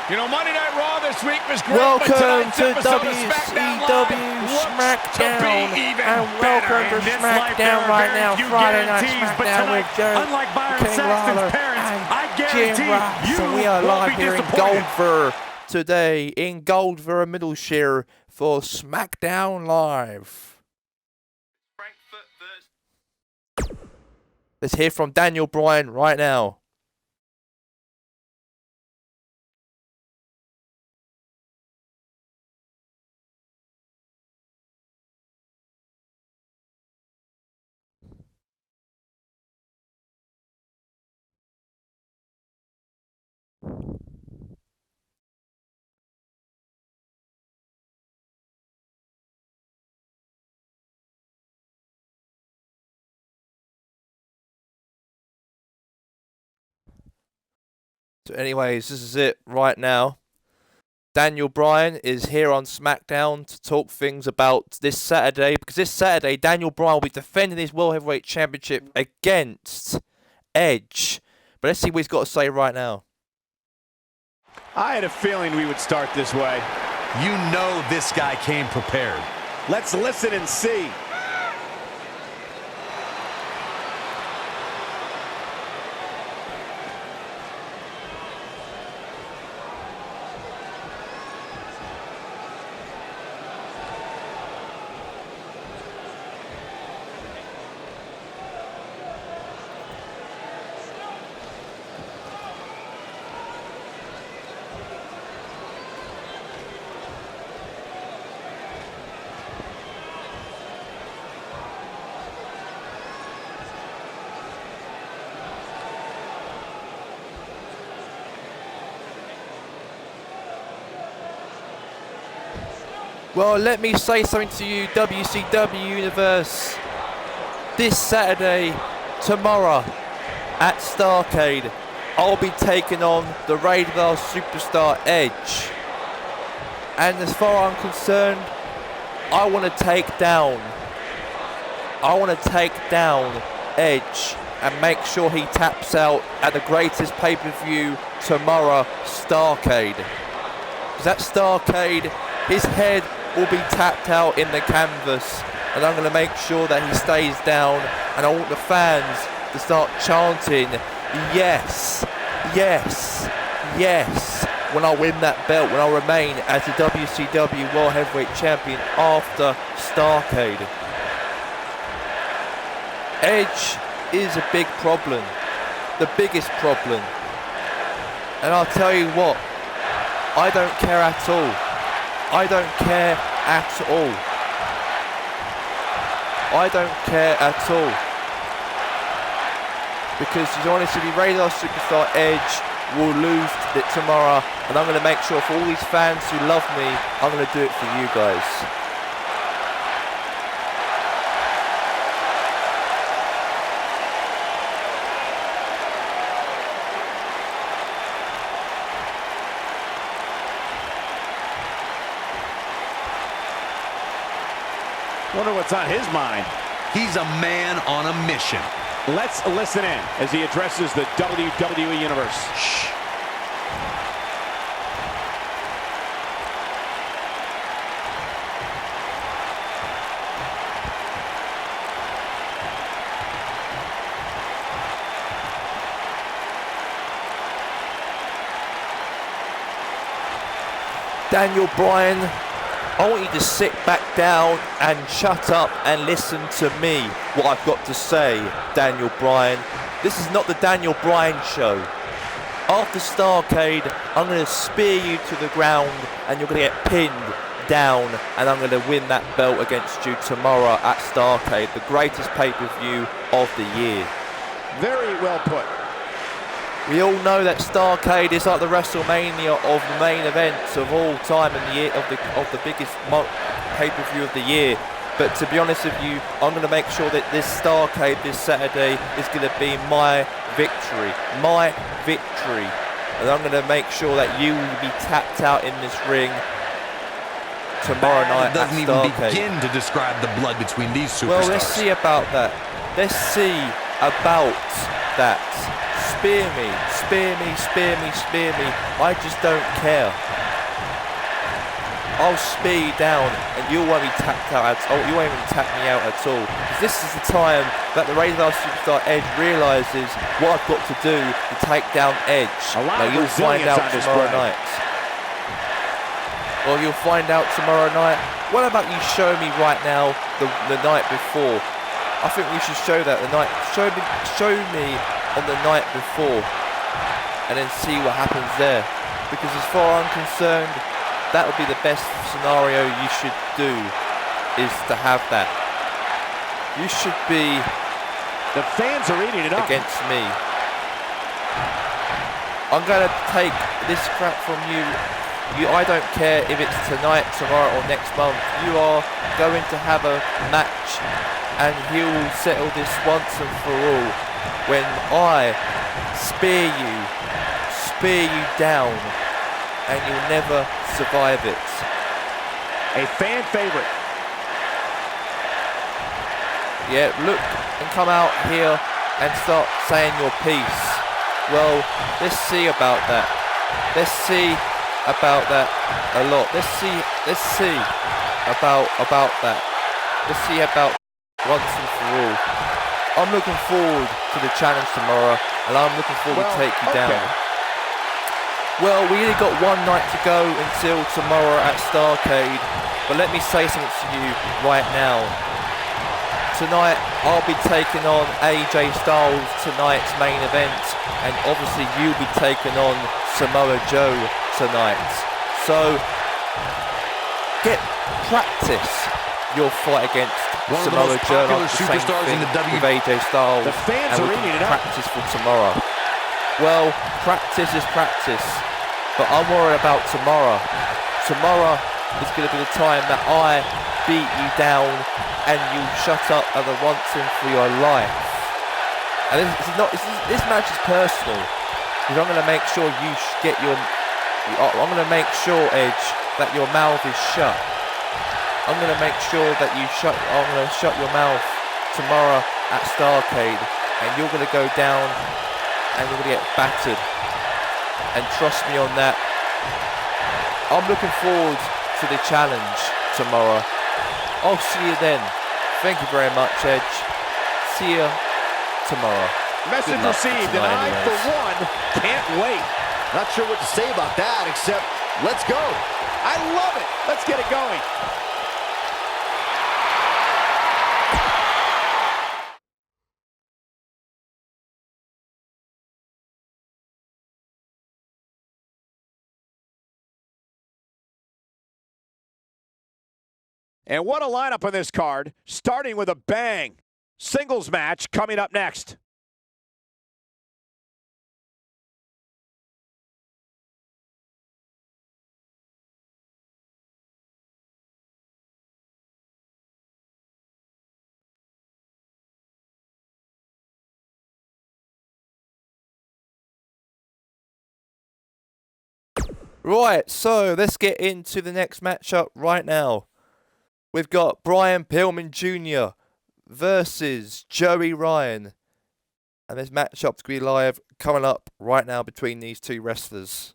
You know, Monday Night Raw this week was great. Welcome to WCW Smackdown, and welcome to Smackdown right now, Friday Night Smackdown with Joe, King Lawler, and Jim Ross. And we are live here in Goldver today, in Goldver, Middleshire, for Smackdown Live. Let's hear from Daniel Bryan right now. So anyways, this is it right now. Daniel Bryan is here on Smackdown to talk things about this Saturday, because this Saturday Daniel Bryan will be defending his World Heavyweight Championship against Edge. But let's see what he's got to say right now. I had a feeling we would start this way. You know this guy came prepared. Let's listen and see. Well, let me say something to you, WCW Universe. This Saturday, tomorrow, at Starrcade, I'll be taking on the Radar Superstar Edge. And as far as I'm concerned, I want to take down Edge and make sure he taps out at the greatest pay-per-view tomorrow, Starrcade. Because at Starrcade, his head will be tapped out in the canvas, and I'm going to make sure that he stays down, and I want the fans to start chanting yes, yes, yes when I win that belt, when I remain as the WCW World Heavyweight Champion after Starrcade. Edge is a big problem, the biggest problem, and I'll tell you what, I don't care at all. I don't care at all. I don't care at all. Because to be honest with you, Radar Superstar Edge will lose it tomorrow, and I'm going to make sure for all these fans who love me, I'm going to do it for you guys. Wonder what's on his mind. He's a man on a mission. Let's listen in as he addresses the WWE Universe. Shh. Daniel Bryan, I want you to sit back down and shut up and listen to me, what I've got to say, Daniel Bryan. This is not the Daniel Bryan show. After Starrcade, I'm going to spear you to the ground and you're going to get pinned down, and I'm going to win that belt against you tomorrow at Starrcade, the greatest pay-per-view of the year. Very well put. We all know that Starrcade is like the WrestleMania of the main events of all time in the year of the biggest pay-per-view of the year. But to be honest with you, I'm going to make sure that this Starrcade this Saturday is going to be my victory, and I'm going to make sure that you will be tapped out in this ring tomorrow night at Starrcade. It doesn't even begin to describe the blood between these superstars. Well, let's see about that. Let's see about that. spear me, spear me, spear me, spear me. I just don't care. I'll spear you down and you won't be tapped out at all. You won't even tap me out at all. Because this is the time that the Razor Superstar Edge realises what I've got to do to take down Edge. Now you'll find out tomorrow night. Well, you'll find out tomorrow night. What about you show me right now the night before? I think we should show that the night. Show me on the night before, and then see what happens there. Because as far as I'm concerned, that would be the best scenario you should do, is to have that. You should be the fans are eating it up against me. I'm going to take this crap from you. I don't care if it's tonight, tomorrow or next month. You are going to have a match and he will settle this once and for all when I spear you down, and you'll never survive it. A fan favorite. Yeah, look and come out here and start saying your piece. Well, let's see about that. Let's see about that a lot. Let's see about that. Let's see about once and for all. I'm looking forward to the challenge tomorrow, and I'm looking forward to take you down. Well, we only got one night to go until tomorrow at Starrcade, but let me say something to you right now. Tonight, I'll be taking on AJ Styles, tonight's main event, and obviously you'll be taking on Samoa Joe tonight. So, practice your fight against Samoa Joe. Superstars in the with AJ Styles, the fans and are we eating can it up. practice for tomorrow. Well, practice is practice, but I'm worried about tomorrow. Tomorrow is going to be the time that I beat you down and you shut up at the once and for your life. And this match is personal, because I'm going to make sure I'm going to make sure, Edge, that your mouth is shut. I'm going to make sure that I'm going to shut your mouth tomorrow at Starrcade, and you're going to go down and you're going to get battered. And trust me on that. I'm looking forward to the challenge tomorrow. I'll see you then. Thank you very much, Edge. See you tomorrow. Message received, and I, for one, can't wait. Not sure what to say about that, except let's go. I love it. Let's get it going. And what a lineup on this card, starting with a bang. Singles match coming up next. Right, so let's get into the next matchup right now. We've got Brian Pillman Jr. versus Joey Ryan. And this matchup's going to be live coming up right now between these two wrestlers.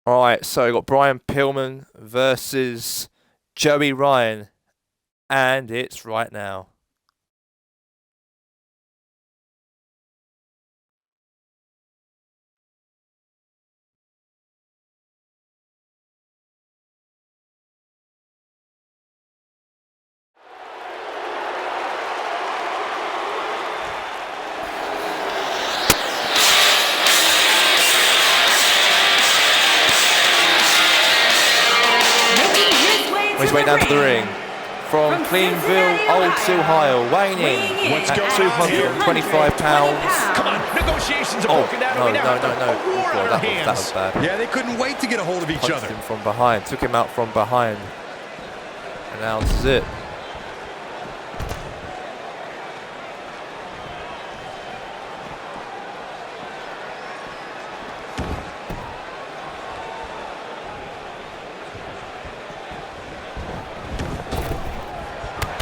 Alright, so we've got Brian Pillman versus Joey Ryan. And it's right now. way down to the ring. From Cleanville, Old Ohio, weighing in at 225 pounds. Come on, negotiations are broken down. No. A war Oh, on our that was hands. bad. Yeah, they couldn't wait to get a hold of each Punched other. him from behind, took him out from behind. And now this is it.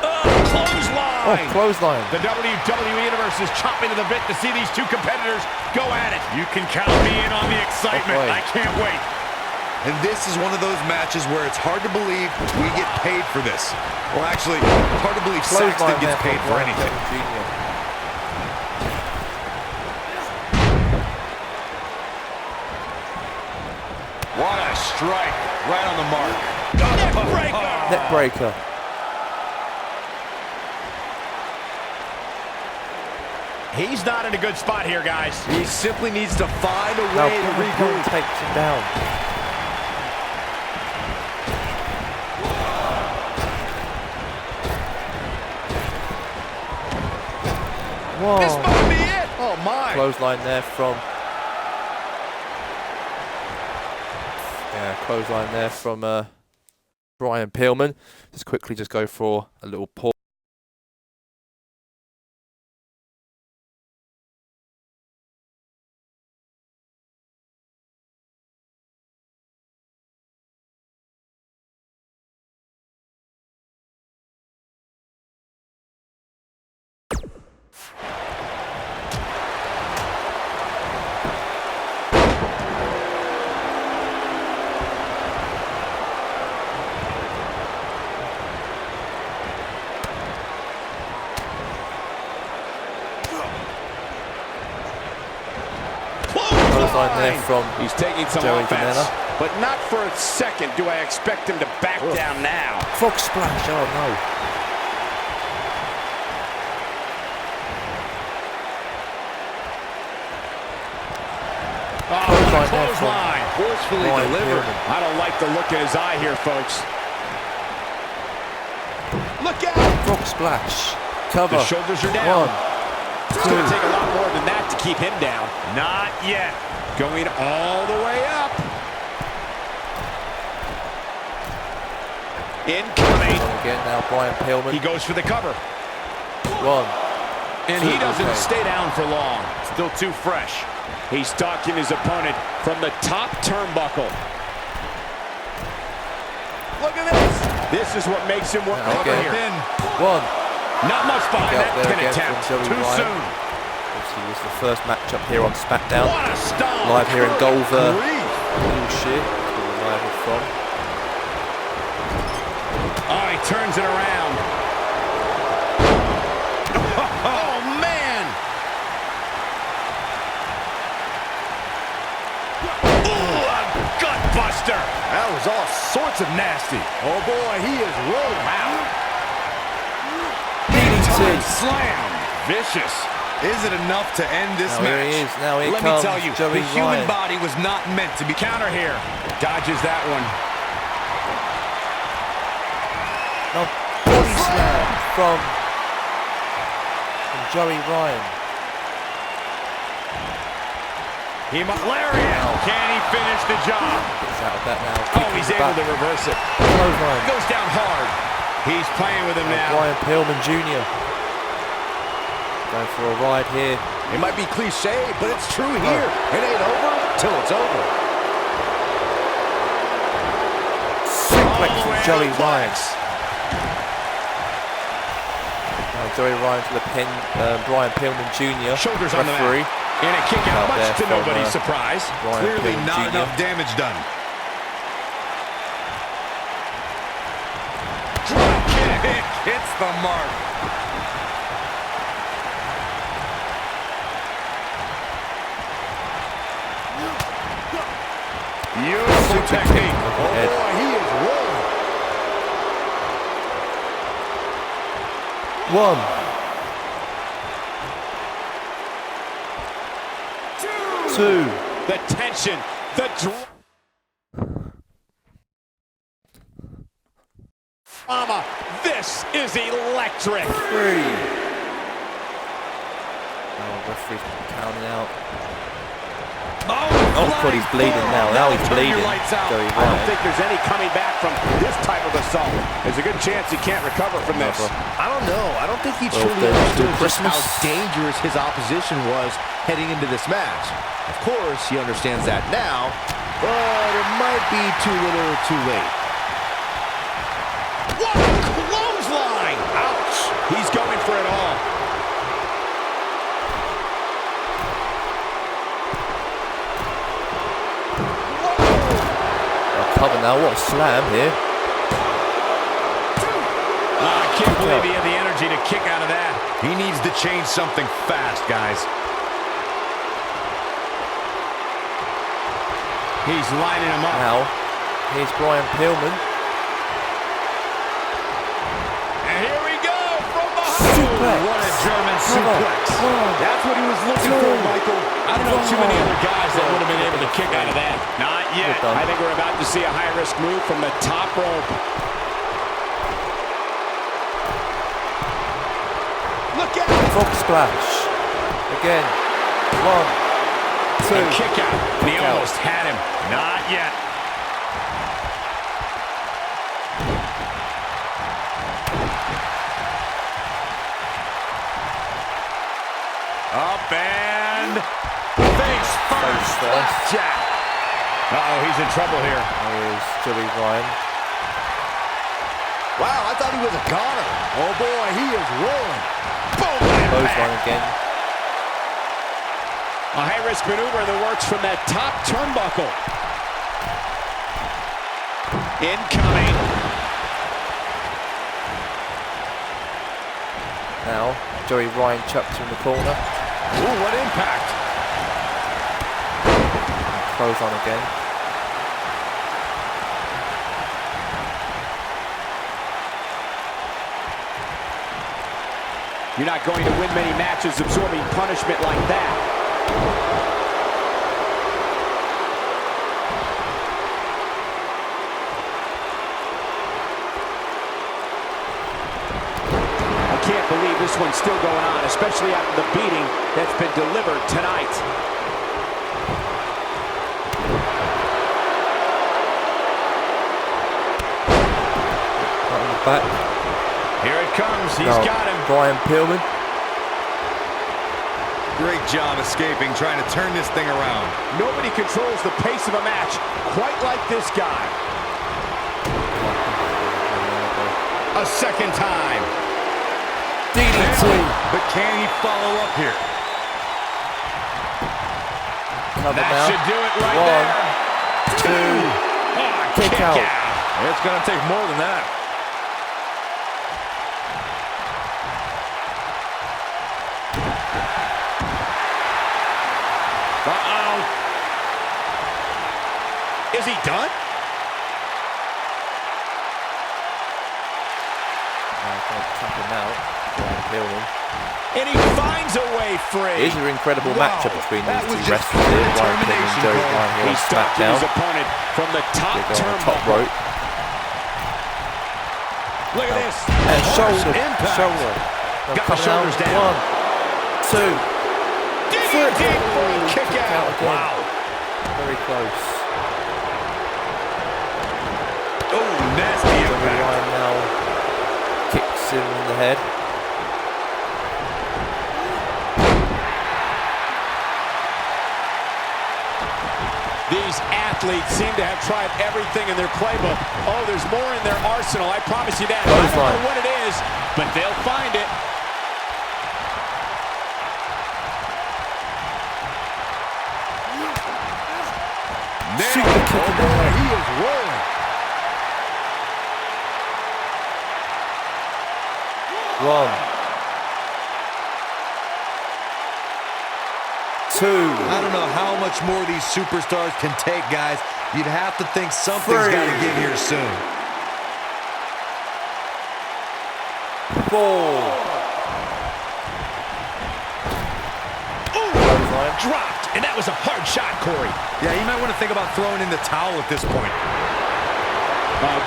Oh, clothesline. The WWE Universe is chopping to the bit to see these two competitors go at it. You can count me in on the excitement. Okay. I can't wait. And this is one of those matches where it's hard to believe we get paid for this. Well, actually, hard to believe Saxton gets paid for anything. What a strike. Right on the mark. Neck breaker. Neck breaker. He's not in a good spot here, guys. He simply needs to find a Now way to regroup. takes him down. Whoa. This might be it. Oh, my. Clothesline there from... Yeah, clothesline there from Brian Pillman. Just quickly just go for a little pause. Clothesline there from He's taking some Joey offense, Janela. but not for a second do I expect him to back down now. Frog splash, oh no. Clothesline there from forcefully Brian delivered. Pillman. I don't like the look in his eye here, folks. Look out! Frog splash. Cover. The shoulders are down. 1, It's going to take a lot more than that to keep him down. Not yet. Going all the way up. Incoming. Again now, Brian Pillman. He goes for the cover. 1. And he doesn't stay down for long. Still too fresh. He's stalking his opponent from the top turnbuckle. Look at this. This is what makes him work Now over again. here. 1. Not much behind Out that there pin again attempt. from Joey Too Ryan. soon. Obviously, this is the first matchup here on Smackdown. What a stomp. Live here in Golver. Grief. Bullshit. That's where we're live from. Oh, he turns it around. Oh, man. Ooh, a gut buster. That was all sorts of nasty. Oh, boy, he is rolling. Wow. DDT. Slam. Vicious. Is it enough to end this Now here match? he is. Now here Let me comes tell you, Joey the human Ryan. body was not meant to be Counter here. Dodges that one. Now body slam from Joey Ryan. He might. Lariat. Can he finish the job? Gets out of that now. Oh, he's able to reverse it. Clothesline. Goes down hard. He's playing with him now. Brian Pillman Jr. Going for a ride here. It might be cliche, but it's true here. It ain't over till it's over. Suplex All the from way Joey out. Ryan. Now Joey Ryan to the pin. Brian Pillman Jr. Shoulders on the referee. mat. And a kick out, Out much there to from, nobody's surprise. Brian Clearly Pillman not Jr. enough damage done. Drop kick. It hits the mark. Beautiful technique. Oh, Head. boy, he is rolling. 1, 2. The tension, the trick. 3. Oh, referee's counting out. Oh, God, he's bleeding now. Now he's bleeding. Joey I don't Ryan. think there's any coming back from this type of assault. There's a good chance he can't recover from this. I don't know. I don't think he Well, truly then understood do just how Christmas. dangerous his opposition was heading into this match. Of course, he understands that now, but it might be too little too late. What a clothesline! Ouch! He's going for it all. Cover now. What a slam here. I can't believe he had the energy to kick out of that. He needs to change something fast, guys. He's lining him up. Now, here's Brian Pillman. And here we go from behind. Suplex. What a German suplex. That's what he was looking for, Michael. I don't know too many other guys that would have been able to kick out of that. Not yet. I think we're about to see a high-risk move from the top rope. Look out! Frog splash. Again. 1, 2. A kick out. And he Kick out. almost had him. Not yet. Up and face first. Jack. Uh-oh, he's in trouble here. Here's Joey Ryan. Wow, I thought he was a goner. Oh boy, he is rolling. Boom! Clothesline again. A high-risk maneuver in the works from that top turnbuckle. Incoming. Now, Joey Ryan chucked in the corner. Ooh, what impact. Clothesline again. You're not going to win many matches absorbing punishment like that. I can't believe this one's still going on, especially after the beating that's been delivered tonight. Right in the back. Here it comes. He's Now, got him. Brian Pillman. Great job escaping, trying to turn this thing around. Nobody controls the pace of a match quite like this guy. A second time. DDT. But can he follow up here? Cover That now. should do it right 1, there. 2. Kick out. It's going to take more than that. Uh-oh. Is he done? Tap him out. Brian Pillman. And he finds a way free. Here's an incredible matchup between that these was two just wrestlers here. Brian Pillman and determination, Joey Cole. Ryan here He on stopped Smackdown. his opponent from the top They're going on top turnbuckle. rope. Look at this. And shoulder. Impact. Shoulder. Got the shoulders down. 1, 2. DDT for a kick out. again. Wow. Very close. Oh, nasty Joey impact. Ryan now kicks him in the head. These athletes seem to have tried everything in their playbook. Oh, there's more in their arsenal. I promise you that. I don't know what it is, but they'll find it. Super kick in the head. He is rolling. 1, 2. I don't know how much more these superstars can take, guys. You'd have to think something's got to give here soon. 4. Dropped, and that was a hard shot, Corey. Yeah, you might want to think about throwing in the towel at this point.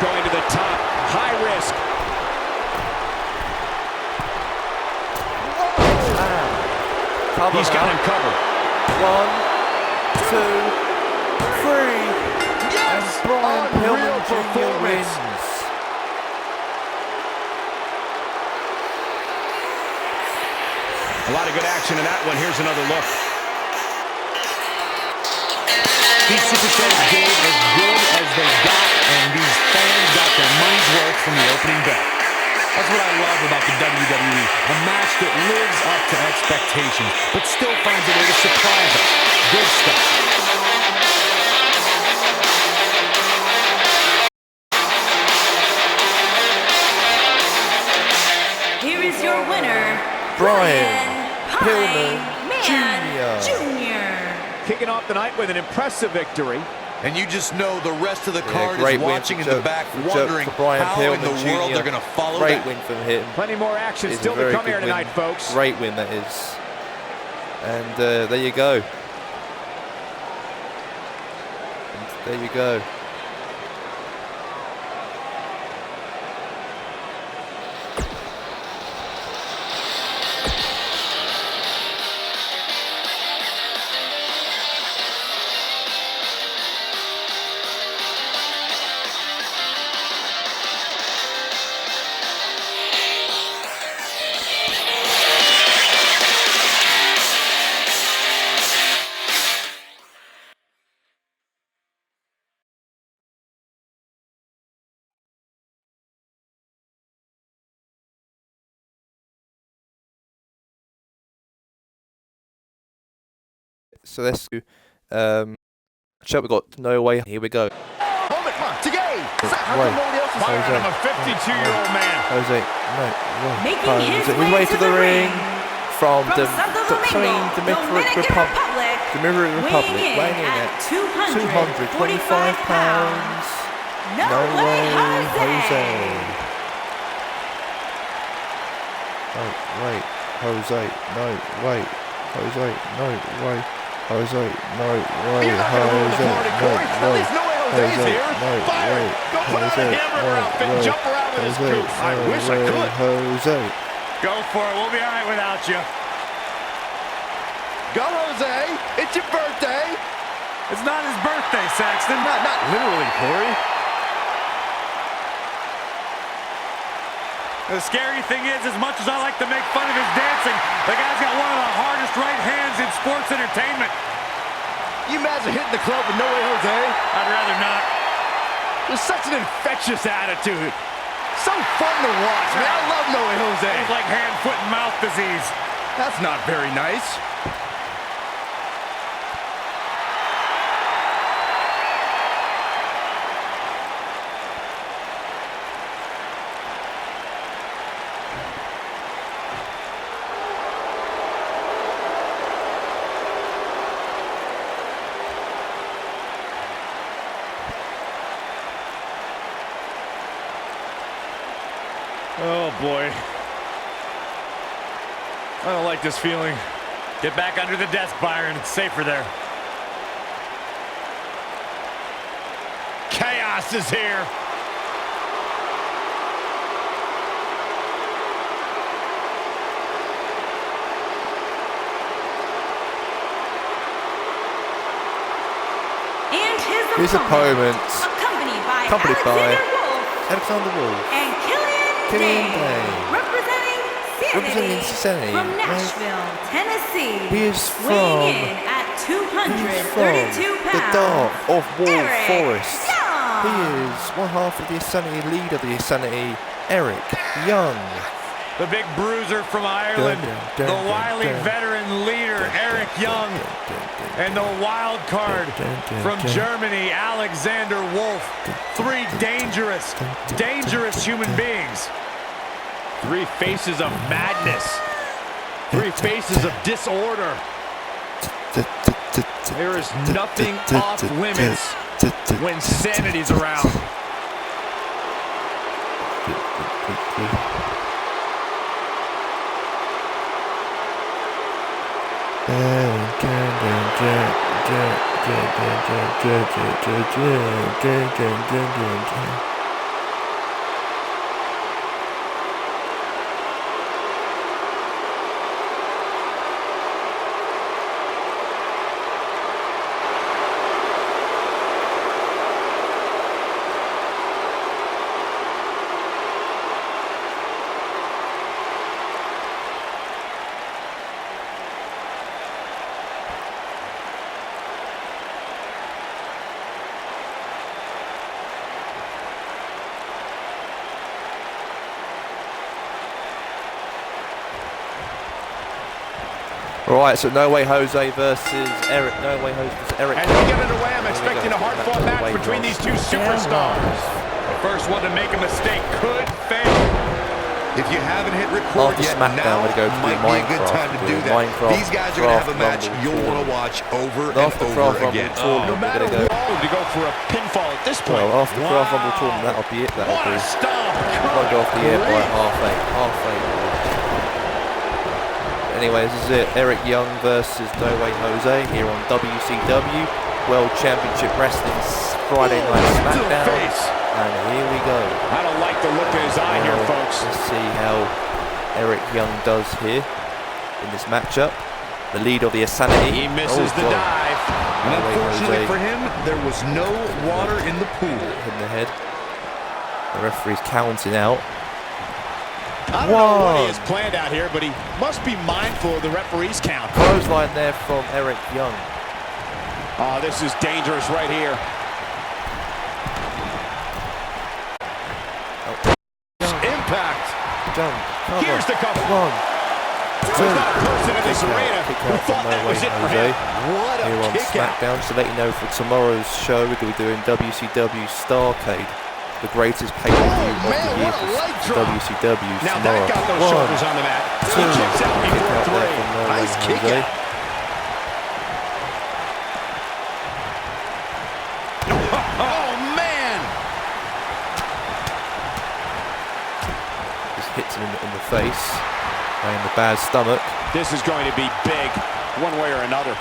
Going to the top, high risk. Cover He's got now. him covered. 1, 2, 3. Yes! And Brian Unreal Pillman Jr. performance. wins. A lot of good action in that one. Here's another look. These superstars gave as good as they got, and these fans got their money's worth from the opening bell. That's what I love about the WWE. A match that lives up to expectations, but still finds a way to surprise us. Good stuff. Here is your winner, Brian Pillman Pillman Jr. Kicking off the night with an impressive victory. And you just know the rest of the Yeah, card great is win watching for in the back, for wondering Brian how Pillman in the world Jr. they're going to follow Great that. win from him. Plenty more action It's a still to very come good here tonight, win. folks. Great win that is. And there you go. And there you go. So let's do shall we got No Way. Here we go. Hold it, come on, Tagay. Wait. Firing him, a 52-year-old man. Jose, no, Making his Jose. way to the ring from the Santo Domingo, Dominican Republic. Dominican Republic, weighing in at 225 pounds. No way, Jose. Oh, wait, Jose, no, wait, Jose, no, way, Jose, no, way, You're not gonna ruin the Jose, party, no, Corey. At least no way Jose's Jose, here. no, Fire. way, Go put on a Jose, hamburger no, outfit and way, jump around with his Jose, goose. I no, wish I way, could. Jose. Go for it. We'll be all right without you. Go, Jose. It's your birthday. It's not his birthday, Saxton. Not literally, Corey. The scary thing is, as much as I like to make fun of his dancing, the guy's got one of the hardest right hands in sports entertainment. You imagine hitting the club with No Way Jose? I'd rather not. There's such an infectious attitude. So fun to watch, man. I love No Way Jose. It's like hand, foot, and mouth disease. That's not very nice. Oh, boy. I don't like this feeling. Get back under the desk, Byron. It's safer there. Chaos is here. And His opponent, accompanied accompanied by Alexander Alexander Wolf Wolf. and Killian Day. Day, representing Representing Sanity, from right? Nashville, Tennessee. He is from weighing in at 232 the pounds. Dark of Wall Eric Forest. Young. He is one half of the Insanity leader, the Insanity, Eric Young. The big bruiser from Ireland, Dun, dun, dun, the wily dun, dun. veteran leader, Eric Young, and the wild card from Germany, Alexander Wolf. Three dangerous, dangerous human beings. Three faces of madness. Three faces of disorder. There is nothing off limits when sanity's around. Right, so No Way Jose versus Eric. No Way Jose versus Eric. As we get underway, I'm expecting a hard-fought match between these two superstars. The first one to make a mistake could fail. If you haven't hit record After yet, Smackdown, now we go to might be a good time to do that. These guys are going to have a match you'll want to watch over and over again. No matter what, to go for a pinfall at this point. Well, after the Craft Rumble tournament, that'll be it. That'll What be. a stomp! Won't go off the air by half eight. Anyway, this is it. Eric Young versus No Way Jose here on WCW World Championship Wrestling Friday Night Smackdown. And here we go. I don't like the look of his eye here, folks. Let's see how Eric Young does here in this matchup. The lead of the Insanity. He misses the dive. And unfortunately for him, there was no water in the pool. Hit in the head. The referee's counting out. I don't know what he has planned out here, but he must be mindful of the referee's count. Clothesline there from Eric Young. Oh, this is dangerous right here. Impact. Here's the cover. One. There's not a person in this arena who thought that was it for him. What here on a kick out. Smackdown. So let you know, for tomorrow's show, we're going to be doing WCW Starrcade, the greatest pay-per-view of the year for WCW Now tomorrow. that got those shoulders on the mat. Two. He kicks out before three. Nice kick out. Oh, man. Just hits him in the face and the bad stomach. This is going to be big, one way or another.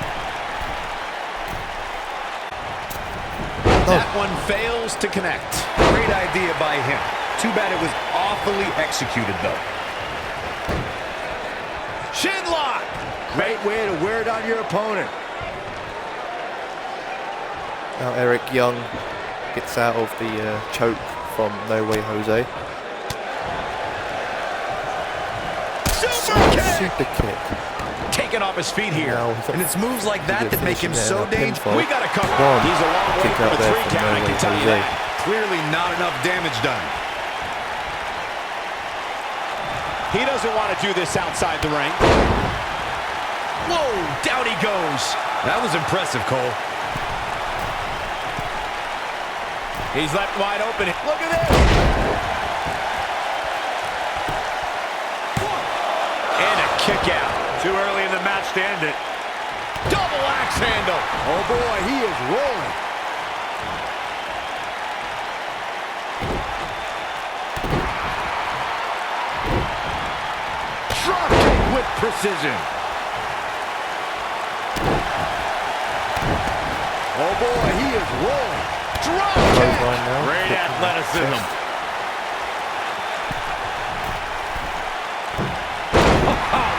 That one fails to connect. Great idea by him. Too bad it was awfully executed, though. Shin lock. Great way to wear it on your opponent. Now Eric Young gets out of the choke from No Way Jose. Super kick. Taken off his feet here. Now, And it's moves like that that make him so dangerous. We got to cover. One. He's a long way Kick from out the there 3 from count, I No can Way tell you Jose. that. Clearly not enough damage done. He doesn't want to do this outside the ring. Whoa, down he goes. That was impressive, Cole. He's left wide open. Look at this. And a kick out. Too early in the match to end it. Double axe handle. Oh boy, he is rolling. Drop kick with precision. Oh boy, he is rolling. Drop kick. Great athleticism.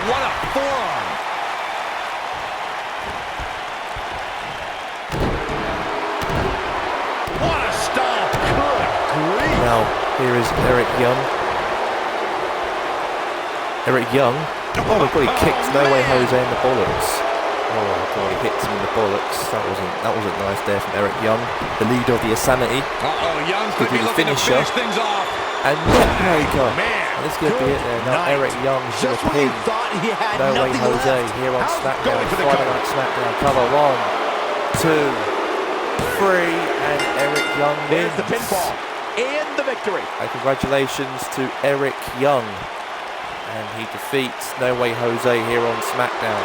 What a forearm. What a stomp. Good grief. Now here is Eric Young. Eric Young. Oh my god, he kicks No Way Jose in the bollocks. Oh my god, he hits him in the bollocks. That wasn't nice there from Eric Young, the leader of the Insanity. Young could be looking to finish things off. And neckbreaker. Man, And this could be it there. Now night. Eric Young's going Just to when you pin thought he had No Way nothing Jose left. here on How's Smackdown. going for the Friday cover? Night Smackdown. Cover 1, 2, 3, and Eric Young There's wins. the pinfall and the victory. And congratulations to Eric Young. And he defeats No Way Jose here on Smackdown.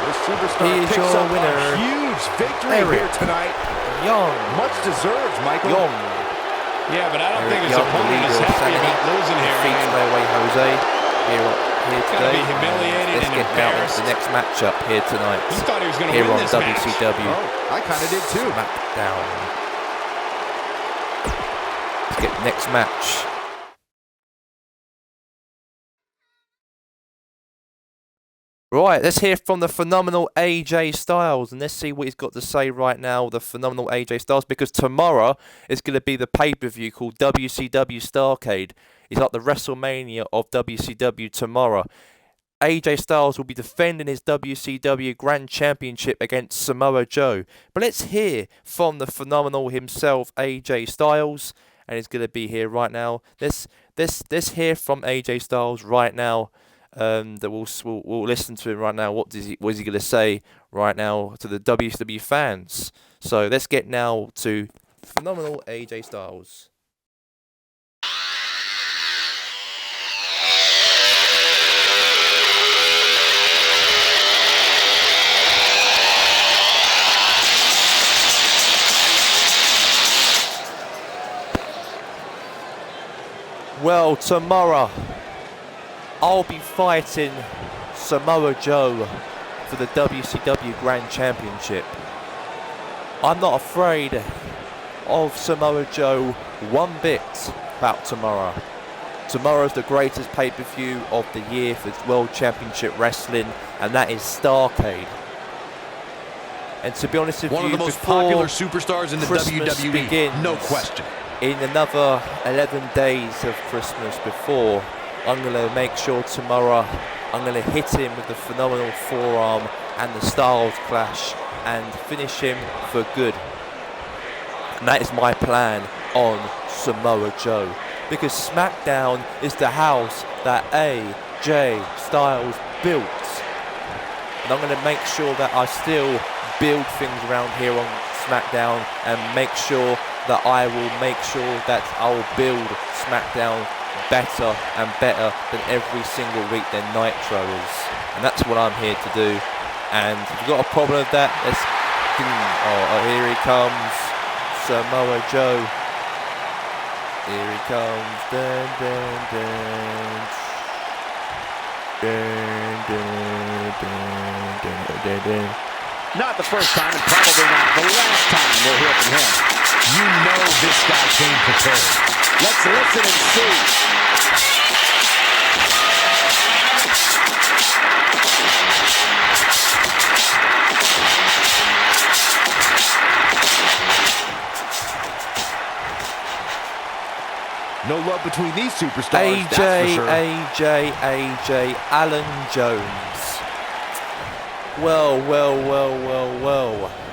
This superstar He is picks your up winner, a huge victory Eric here tonight. Young. Much deserved, Michael. Young. Yeah, but I don't Eric think his Young, the opponent leader is of happy Insanity, about losing here. defeats No Way Jose here gotta today. be humiliated Let's and get now into embarrassed. the next matchup here tonight. He thought he was going to Here win on this match. WCW I kind of did too. Smackdown. Let's get the next match. Right, let's hear from the phenomenal AJ Styles, and let's see what he's got to say right now, the phenomenal AJ Styles, because tomorrow is going to be the pay-per-view called WCW Starrcade. It's like the WrestleMania of WCW tomorrow. AJ Styles will be defending his WCW Grand Championship against Samoa Joe. But let's hear from the phenomenal himself, AJ Styles, and he's going to be here right now. Let's hear from AJ Styles right now. that we'll listen to him right now. What is he going to say right now to the WCW fans? So let's get now to phenomenal AJ Styles. Well, tomorrow I'll be fighting Samoa Joe for the WCW Grand Championship. I'm not afraid of Samoa Joe one bit about tomorrow. Tomorrow's the greatest pay-per-view of the year for World Championship Wrestling, and that is Starrcade. And to be honest with you, one of the most popular superstars in the WWE, begins, no question. In another 11 days of Christmas before, I'm going to make sure tomorrow I'm going to hit him with the phenomenal forearm and the Styles Clash and finish him for good. And that is my plan on Samoa Joe. Because Smackdown is the house that AJ Styles built. And I'm going to make sure that I still build things around here on Smackdown and make sure that I will make sure that I'll build Smackdown better and better than every single week than Nitro is. And that's what I'm here to do. And if you've got a problem with that, let's... Oh, here he comes, Samoa Joe. Here he comes. Dun, dun, dun. Dun, dun, dun, dun, dun, dun. Not the first time and probably not the last time we'll hear from him. You know this guy came prepared. Let's listen and see. No love between these superstars, that's for sure. AJ, Alan Jones. Well.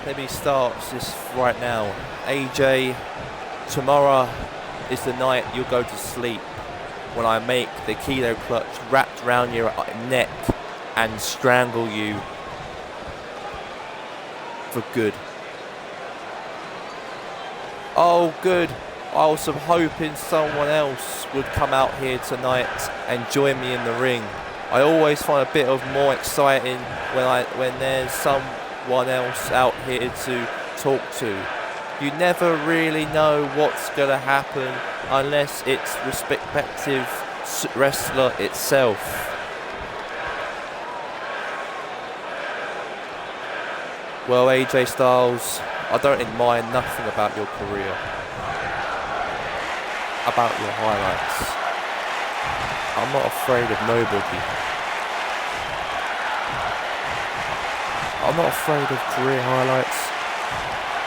Let me start this right now. AJ, tomorrow is the night you'll go to sleep when I make the kilo clutch wrapped around your neck and strangle you for good. Oh, good. I was hoping someone else would come out here tonight and join me in the ring. I always find a bit of more exciting when there's someone else out here to talk to. You never really know what's going to happen unless it's respective wrestler itself. Well, AJ Styles, I don't admire nothing about your career. About your highlights. I'm not afraid of nobody. I'm not afraid of career highlights.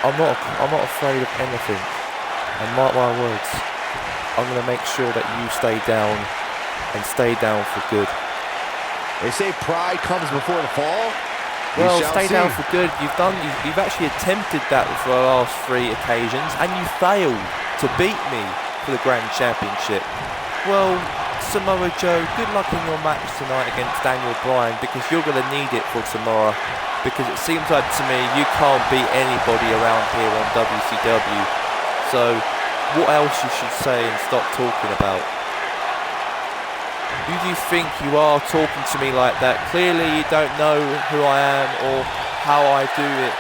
I'm not afraid of anything. And mark my words, I'm gonna make sure that you stay down and stay down for good. They say pride comes before the fall. Well, stay down for good. You've actually attempted that for the last 3 occasions, and you failed to beat me for the Grand Championship. Well, Samoa Joe, good luck in your match tonight against Daniel Bryan, because you're going to need it for tomorrow, because it seems like to me you can't beat anybody around here on WCW. So what else you should say and stop talking about? Who do you think you are talking to me like that? Clearly you don't know who I am or how I do it.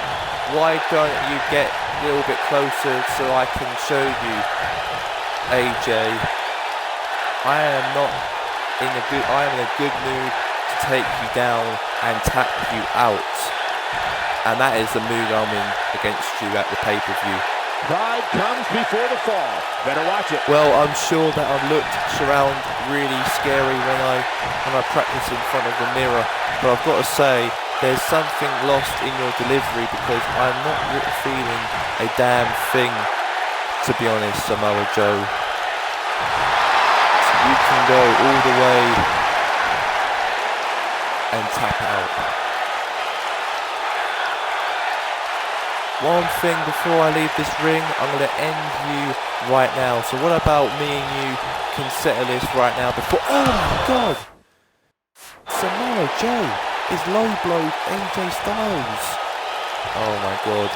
Why don't you get a little bit closer so I can show you? AJ, I am in a good mood to take you down and tap you out. And that is the mood I'm in against you at the pay-per-view. Pride comes before the fall. Better watch it. Well, I'm sure that I've looked around really scary when I practice in front of the mirror. But I've got to say, there's something lost in your delivery, because I'm not really feeling a damn thing, to be honest, Samoa Joe. So you can go all the way and tap out. One thing before I leave this ring, I'm going to end you right now. So what about me and you can settle this right now before... Oh my God! Samoa Joe is low blowed AJ Styles. Oh my god.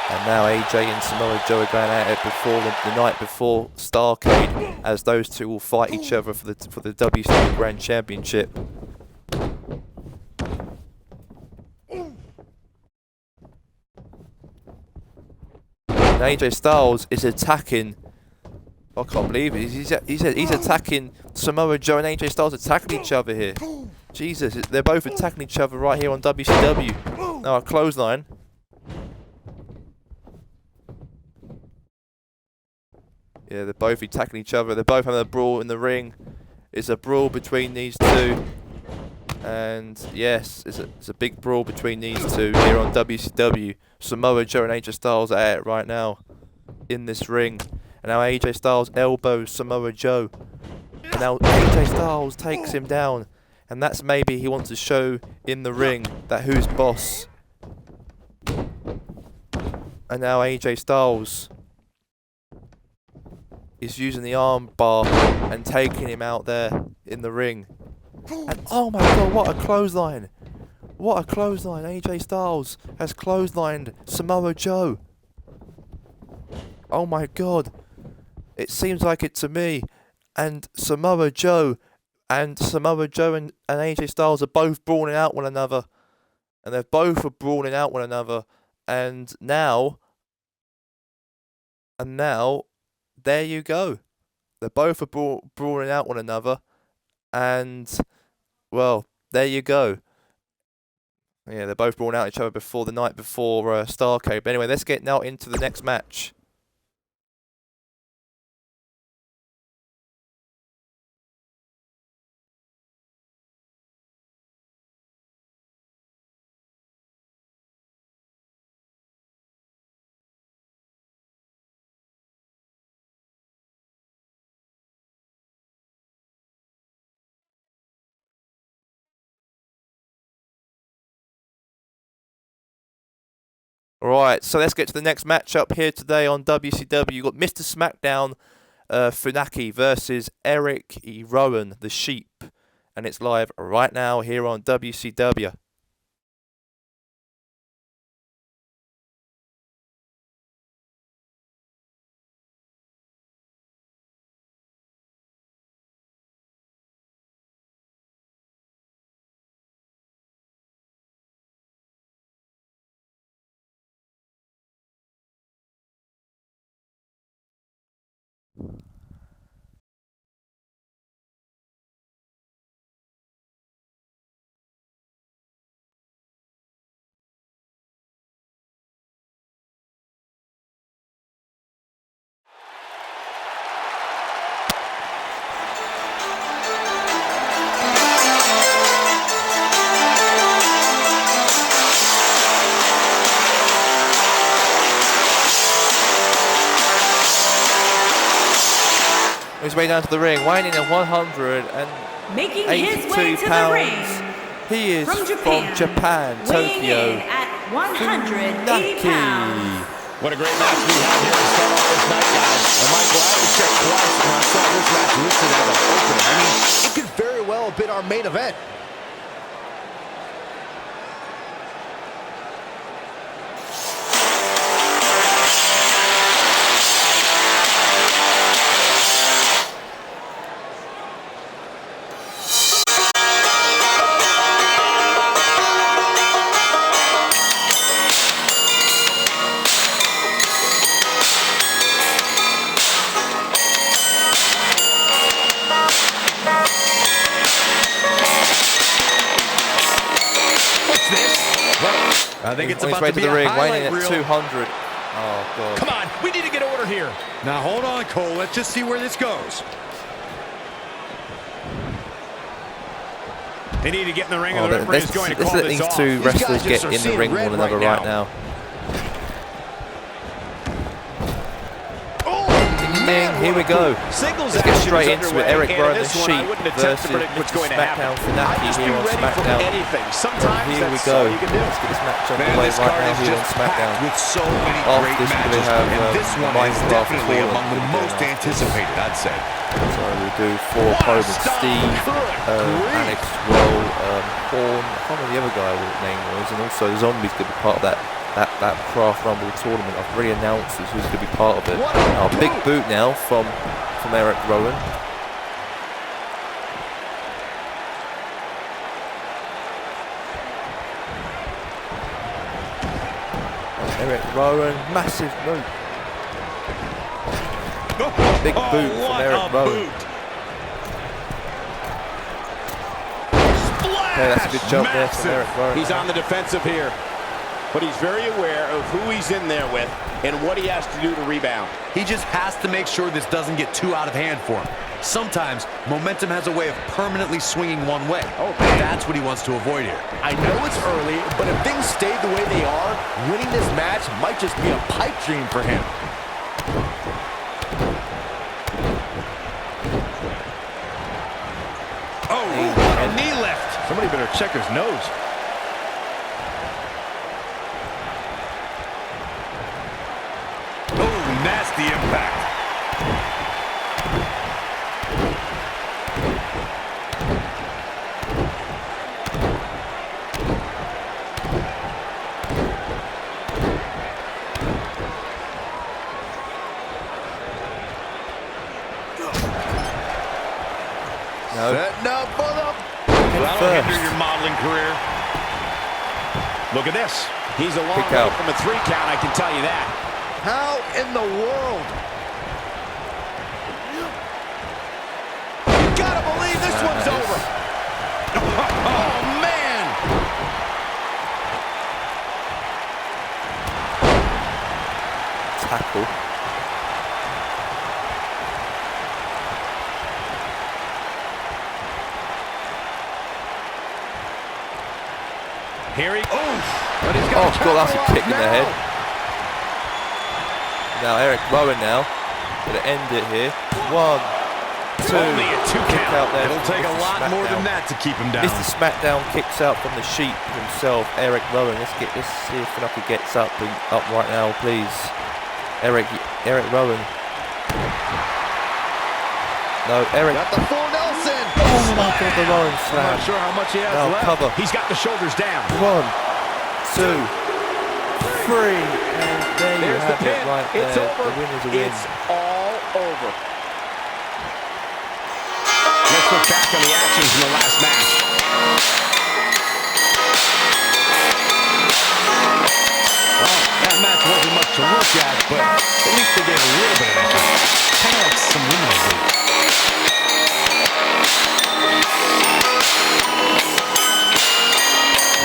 And now AJ and Samoa Joe are going at it before the night before Starrcade, as those two will fight each other for the WCW Grand Championship. And AJ Styles is attacking. I can't believe it. He's attacking Samoa Joe, and AJ Styles attacking each other here. Jesus, they're both attacking each other right here on WCW. Now a clothesline. Yeah, they're both attacking each other. They're both having a brawl in the ring. It's a brawl between these two. And yes, it's a big brawl between these two here on WCW. Samoa Joe and AJ Styles are at it right now in this ring. And now AJ Styles elbows Samoa Joe. And now AJ Styles takes him down. And that's maybe he wants to show in the ring that who's boss. And now AJ Styles is using the arm bar and taking him out there in the ring. And oh my god, what a clothesline! What a clothesline! AJ Styles has clotheslined Samoa Joe. Oh my god. It seems like it to me. And Samoa Joe and AJ Styles are both brawling out one another. And they're both brawling out one another. And now, there you go. They're both brawling out one another. And, well, there you go. Yeah, they're both brawling out each other before the night before Starrcade. But anyway, let's get now into the next match. Alright, so let's get to the next matchup here today on WCW. You've got Mr. Smackdown, Funaki versus Eric E. Rowan, the Sheep. And it's live right now here on WCW. His way down to the ring, weighing in at 182 pounds. He is from Japan, Tokyo. At 180 pounds. What a great match we have here to start off this night, guys. And Michael, I had to check twice when I saw this match listed as an opener. I mean, It could very well have been our main event. I think it's on his about way to be the a ring, weighing highlight in reel. at 200. Oh, God. Come on, we need to get order here. Now, hold on, Cole. Let's just see where this goes. They need to get in the ring, and the referee is going to call this these off. two wrestlers get in the seeing ring with red one another right right now. Here we go. Singles Let's get action straight is into underway, it. Eric and Rowan, in the this one, I Sheep, wouldn't attempt to versus predict what's Mr. going to Smackdown, happen. I'd Funaki just be here on ready for Smackdown. anything. Sometimes Here we that's go. all you can do. Let's get this match Man, underway this right card now is here on just Smackdown. packed with so many After great this, we matches, have and this one is Minecraft definitely Fallout among the going most on. anticipated, I'd say. So we do 4 opponents: Steve, Alex, Roll, Horn. I can't remember the other guy what his name was, and also Zombie's going to be part of that Craft Rumble tournament. I've already announced who's going to be part of it. Big boot now from Eric Rowan. Eric Rowan, massive boot. Big boot from Eric Rowan. Okay, that's a good jump there from Eric Rowan. He's on the defensive here, but he's very aware of who he's in there with and what he has to do to rebound. He just has to make sure this doesn't get too out of hand for him. Sometimes momentum has a way of permanently swinging one way. Oh, that's what he wants to avoid here. I know it's early, but if things stay the way they are, winning this match might just be a pipe dream for him. Oh, a knee lift. Somebody better check his nose. Oh, nasty impact. Setting up for the... That'll hinder your modeling career. Look at this. He's a long way from a 3 count, I can tell you that. How in the world? You gotta believe this one's over. Oh, man. Tackle. Here he goes. But he's Oh, God, that's a kick in the now. head. Now Eric Rowan now going to end it here. 1, 2. Only a 2 count. Out there. It'll take a lot more than that to keep him down. Mr. Smackdown kicks out from the sheep himself, Eric Rowan. Let's see if Funaki gets up right now, please. Eric Rowan. No, Eric. Got the full Nelson. Oh my God, the Rowan slam. I'm not sure how much he has Now left. cover. He's got the shoulders down. 1, 2, 3, and there you There's the have it pin. right there. It's over. The win is a win. It's all over. Let's look back on the action from the last match. Well, that match wasn't much to look at, but at least they gave a little bit of effort. Kind of like some women do.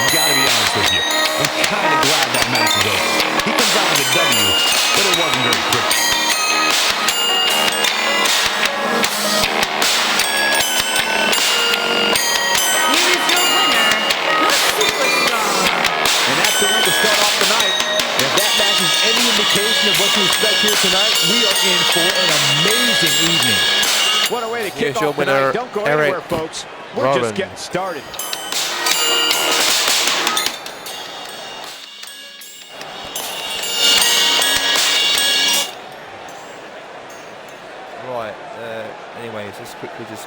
Gotta be honest with you, I'm kind of glad that match is over. He comes out with a W, but it wasn't very pretty. Here is your winner, the Superstar. And that's the way to start off the night. If that match is any indication of what to expect here tonight, we are in for an amazing evening. What a way to kick Here's your off the winner, night. Don't go Eric anywhere, folks. We're Rowan. just getting started. Right, anyways, let's quickly just...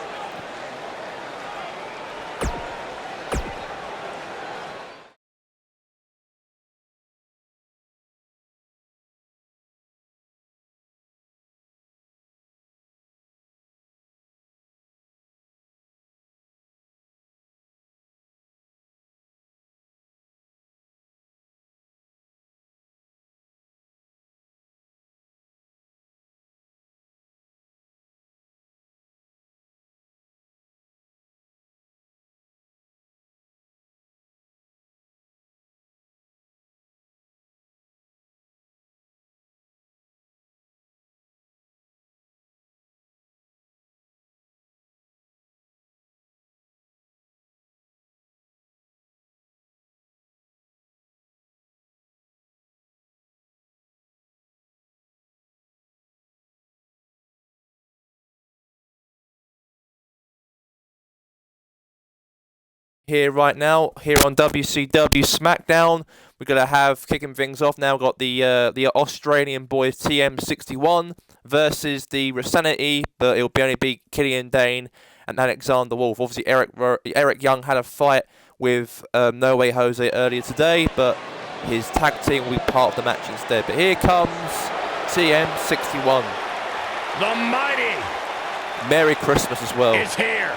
Here right now, here on WCW Smackdown, we're gonna have kicking things off now. We've got the Australian boys TM61 versus the Rosanity, but it'll only be Killian Dane and Alexander Wolf. Obviously, Eric Young had a fight with No Way Jose earlier today, but his tag team will be part of the match instead. But here comes TM61. The Mighty Merry Christmas as well. is here.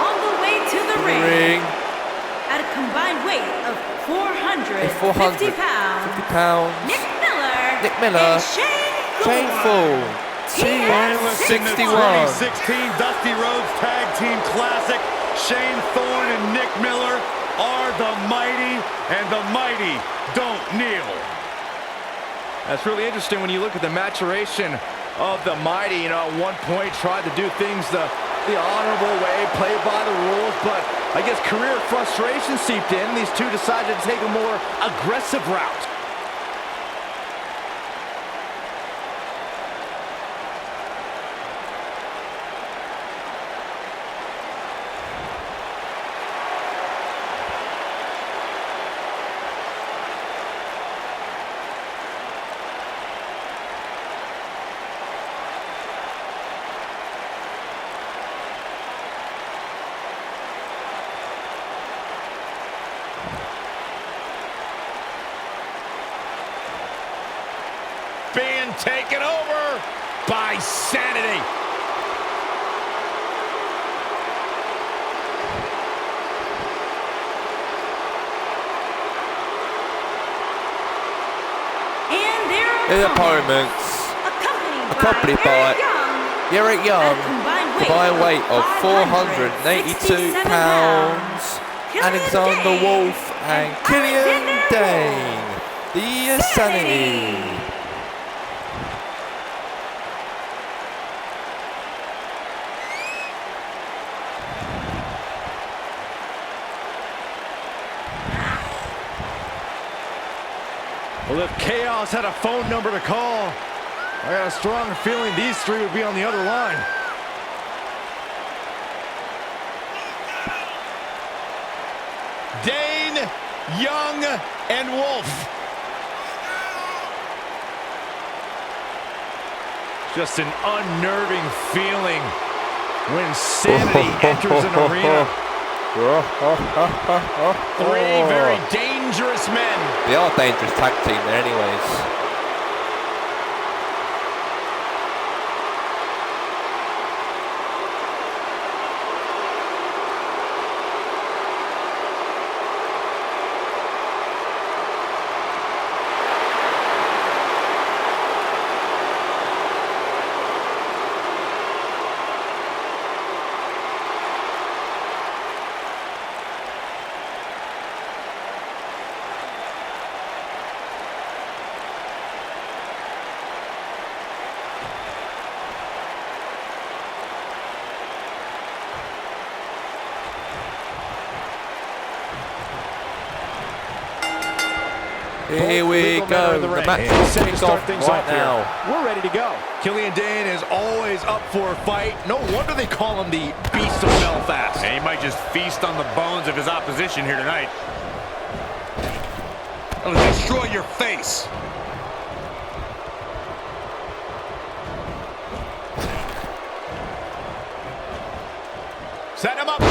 On the way to the ring, at a combined weight of 450 pounds, 50 pounds. Nick Miller, Nick Miller. and Shane Shameful. TM61 TM61. 2016 Dusty Rhodes Tag Team Classic. Shane Thorne and Nick Miller are the Mighty, and the Mighty don't kneel. That's really interesting when you look at the maturation of the Mighty. You know, at one point tried to do things the honorable way, play by the rules, but I guess career frustration seeped in, and these two decided to take a more aggressive route. Being taken over by Sanity. and His their opponents, accompanied by Eric Young, at a combined combined weight of 482 pounds, Alexander Wolf and Killian Dane, the Sanity. Well, if Chaos had a phone number to call, I got a strong feeling these three would be on the other line. Dane, Young, and Wolf. Just an unnerving feeling when Sanity enters an arena. Three very dangerous men. They are a dangerous tag team there anyways. Here we go. The match will kick off right now. We're ready to go. Killian Dane is always up for a fight. No wonder they call him the Beast of Belfast. And he might just feast on the bones of his opposition here tonight. It'll destroy your face. Set him up.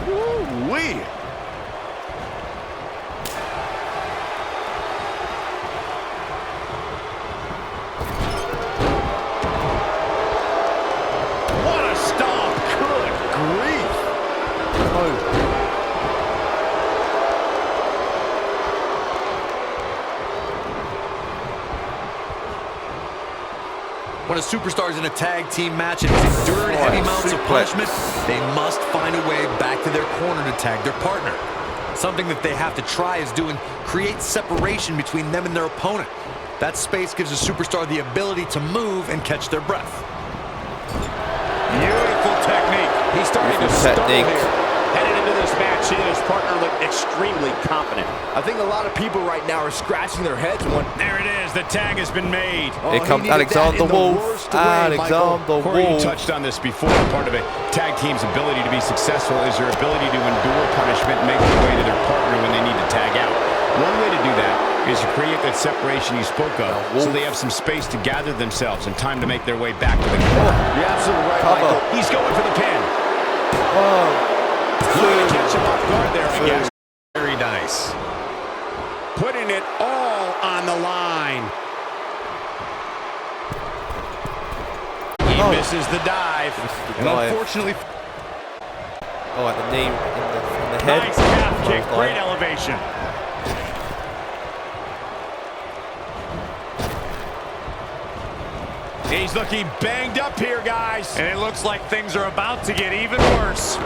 Woo-wee. What a stomp. Good grief. When a superstar is in a tag team match and has endured heavy amounts of punishment, they must find a way back to their corner to tag their partner. Something that they have to try is doing create separation between them and their opponent. That space gives a superstar the ability to move and catch their breath. Beautiful technique. He's starting to stumble technique. here. Headed into this match, he and his partner look extremely confident. I think a lot of people right now are scratching their heads when There it is. The tag has been made. Here comes Alexander Wolf. Alexander Corey, you Wolf. touched on this before. Part of a tag team's ability to be successful is their ability to endure punishment and make their way to their partner when they need to tag out. One way to do that is to create that separation you spoke of, so they have some space to gather themselves and time to make their way back to the corner. You're absolutely right, Michael. He's going for the pin. Trying to catch him off guard there, I guess. Very nice. Putting it all on the line. He misses the dive. And unfortunately... Oh, at the knee, in the head. Nice calf kick, great elevation. He's looking banged up here, guys. And it looks like things are about to get even worse.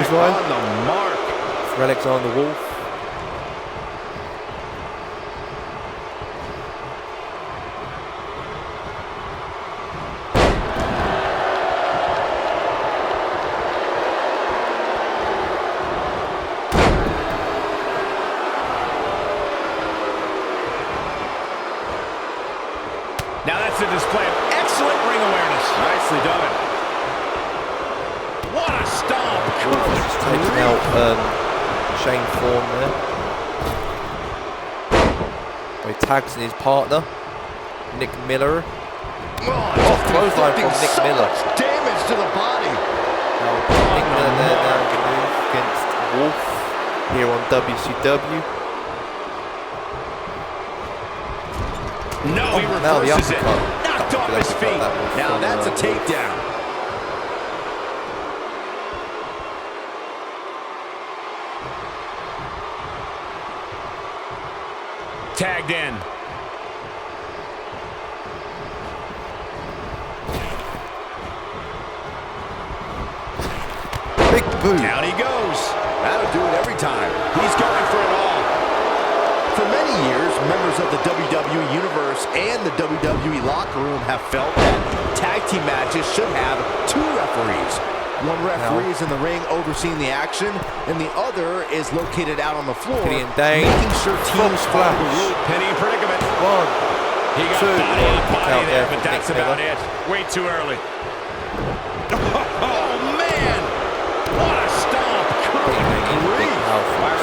On the mark. For Alexander Wolf. Now that's a display of excellent ring awareness. Nicely done. What a stomp. Just taking out Shane Thorne there. He tags in his partner, Nick Miller. Clothesline from Nick Miller. Damage to the body. Now Nick Miller there now to move against Wolf here on WCW. No, he now the reverses it. uppercut. Knocked off his feet. Now that's a takedown. Tagged in. Big boot. Down he goes. That'll do it every time. He's going for it all. For many years, members of the WWE Universe and the WWE locker room have felt that tag team matches should have two referees. One referee is in the ring overseeing the action, and the other is located out on the floor, making sure teams follow the rules. Penny in predicament. One, He got two. body on body there, Count but that's Nick about Miller. it. Way too early. Oh, man. What a stomp.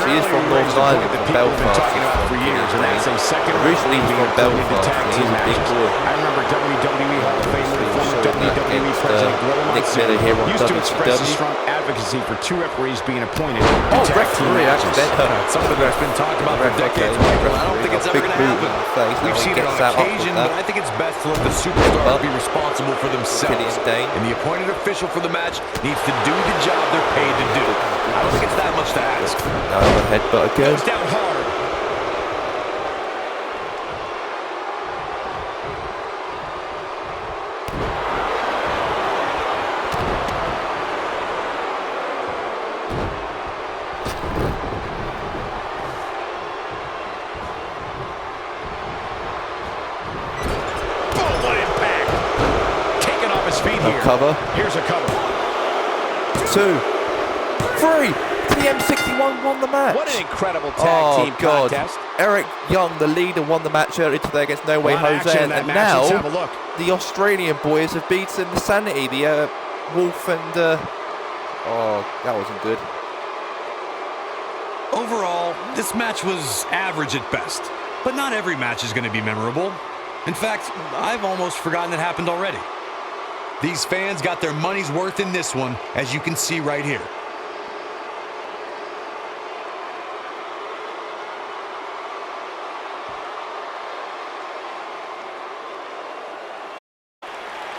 She is from Northern Ireland, from Belfast. Talking about for years, and that's a second Originally he's from Belfast, and he's a big boy. I remember WWE Hall of Famer, former WWE President Nick Miller here on used to express a WCW. strong advocacy for two referees being appointed. Oh, referee, actually. Something that's been talked about for decades, Michael. I don't think it's ever going to happen. We've seen it on occasion, but I think it's best to let the superstars be responsible for themselves. And the appointed official for the match needs to do the job they're paid to do. I don't think it's that much to ask. Now the headbutt again. Goes down hard. Oh, what impact. Taking off his feet here. Cover. Here's a cover. 2, 3. TM61 won the match. What an incredible tag team contest. Eric Young, the leader, won the match earlier today against No Way Jose, and now Let's have a look. the Australian boys have beaten the Sanity, the Wolf and oh, that wasn't good. Overall, this match was average at best, but not every match is going to be memorable. In fact, I've almost forgotten it happened already. These fans got their money's worth in this one, as you can see right here.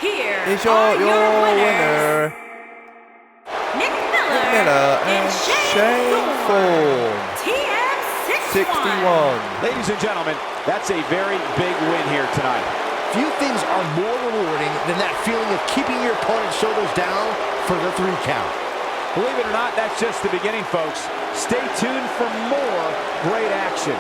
Here Is are your your winner, winners, Nick Miller, Miller and and Shane Thorne. Thorne. TM61. 61. Ladies and gentlemen, that's a very big win here tonight. Few things are more rewarding than that feeling of keeping your opponent's shoulders down for the 3 count. Believe it or not, that's just the beginning, folks. Stay tuned for more great action.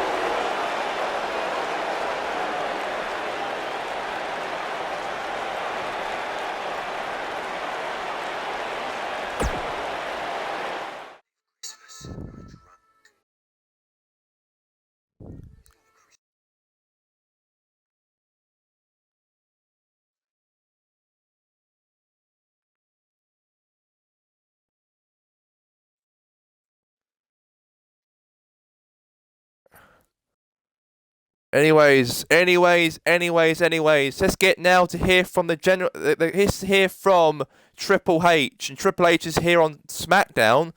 Anyways, let's get now to hear from the general. Let's hear from Triple H, and Triple H is here on Smackdown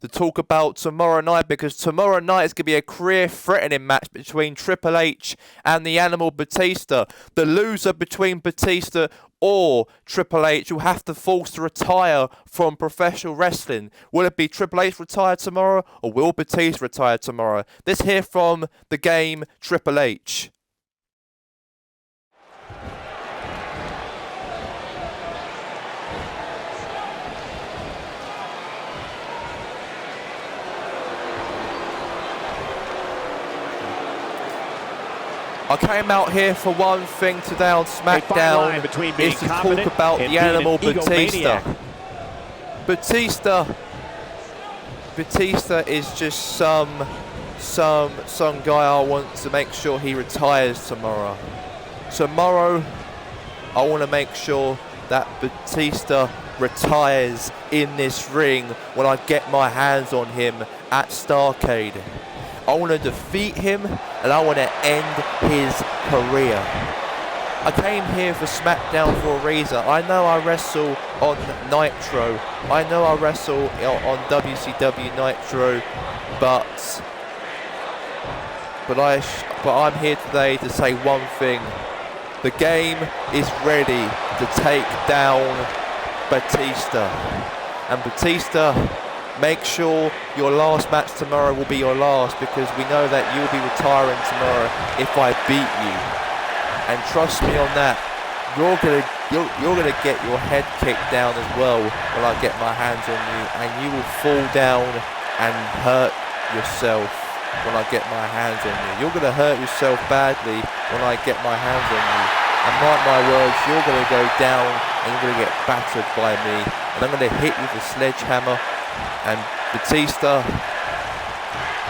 to talk about tomorrow night, because tomorrow night is going to be a career-threatening match between Triple H and the Animal Batista. The loser between Batista or Triple H will have to force to retire from professional wrestling. Will it be Triple H retired tomorrow, or will Batista retire tomorrow? Let's hear from the game, Triple H. I came out here for one thing today on Smackdown, is to talk about the Animal Batista. Batista is just some guy I want to make sure he retires tomorrow. Tomorrow, I want to make sure that Batista retires in this ring when I get my hands on him at Starrcade. I want to defeat him, and I want to end his career. I came here for Smackdown for a reason. I know I wrestle on Nitro. I know I wrestle on WCW Nitro, but I'm here today to say one thing. The game is ready to take down Batista. And Batista, make sure your last match tomorrow will be your last, because we know that you'll be retiring tomorrow if I beat you. And trust me on that, you're gonna get your head kicked down as well when I get my hands on you, and you will fall down and hurt yourself when I get my hands on you. You're gonna hurt yourself badly when I get my hands on you. And mark my words, you're gonna go down and you're gonna get battered by me, and I'm gonna hit you with a sledgehammer. And Batista,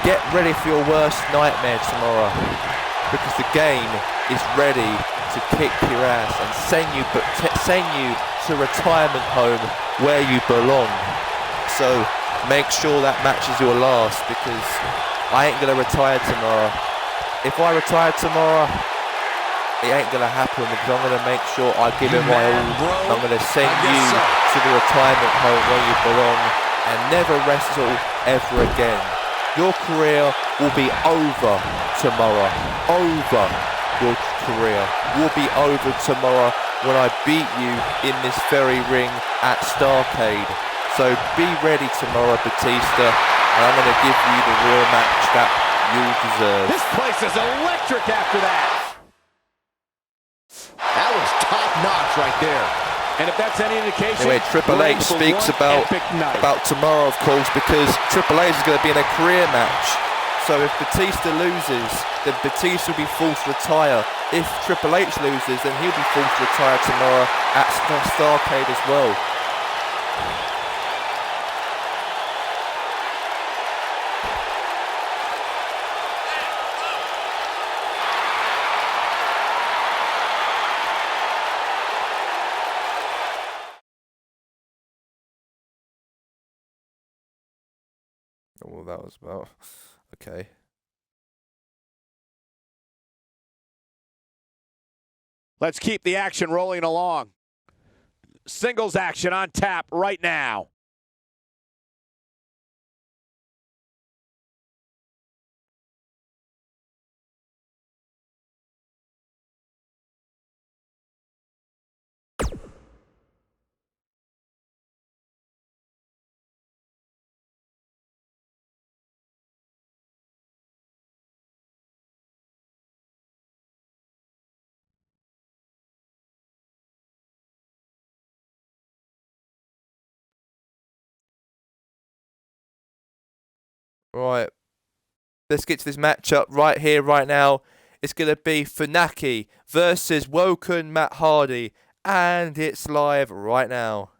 get ready for your worst nightmare tomorrow, because the game is ready to kick your ass and send you to retirement home where you belong. So make sure that match is your last, because I ain't gonna retire tomorrow. If I retire tomorrow, it ain't gonna happen, because I'm gonna make sure I give it my all. I'm gonna send you to the retirement home where you belong, and never wrestle ever again. Your career will be over tomorrow. Over. Your career will be over tomorrow when I beat you in this very ring at Starrcade. So be ready tomorrow, Batista, and I'm going to give you the real match that you deserve. This place is electric after that. That was top notch right there. And if that's any indication, anyway, Triple H speaks about tomorrow, of course, because Triple H is going to be in a career match. So if Batista loses, then Batista will be forced to retire. If Triple H loses, then he'll be forced to retire tomorrow at Starrcade as well. Well, that was about okay. Let's keep the action rolling along. Singles action on tap right now. Right, let's get to this matchup right here, right now. It's going to be Funaki versus Woken Matt Hardy, and it's live right now.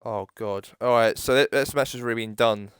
Oh, God. All right, so this match has really been done.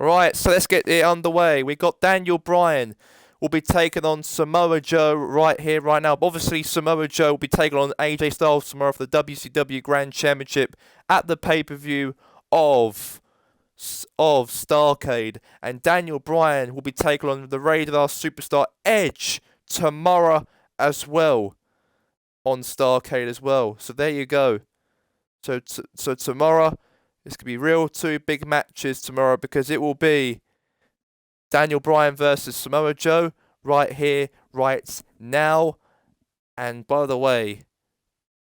Right, so let's get it underway. We got Daniel Bryan will be taking on Samoa Joe right here, right now. But obviously, Samoa Joe will be taking on AJ Styles tomorrow for the WCW Grand Championship at the pay-per-view of Starrcade. And Daniel Bryan will be taking on the Rated R Superstar Edge tomorrow as well on Starrcade as well. So there you go. So tomorrow, it's going to be real 2 big matches tomorrow, because it will be Daniel Bryan versus Samoa Joe right here, right now. And by the way,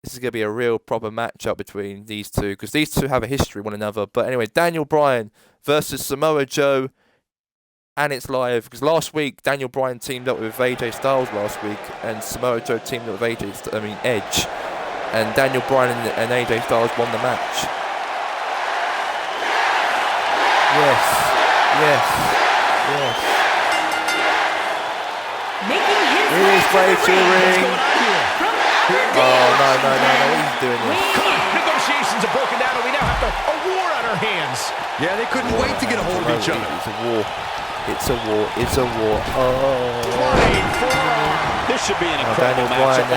this is going to be a real proper matchup between these two, because these two have a history with one another. But anyway, Daniel Bryan versus Samoa Joe, and it's live, because last week Daniel Bryan teamed up with AJ Styles last week, and Samoa Joe teamed up with Edge. And Daniel Bryan and AJ Styles won the match. Yes. Making his way to the ring. From Oh, no, what are you doing here? Negotiations have broken down, and we now have a war on our hands. Yeah, they couldn't wait to get a hold of each other. It's a war. This should be an incredible matchup.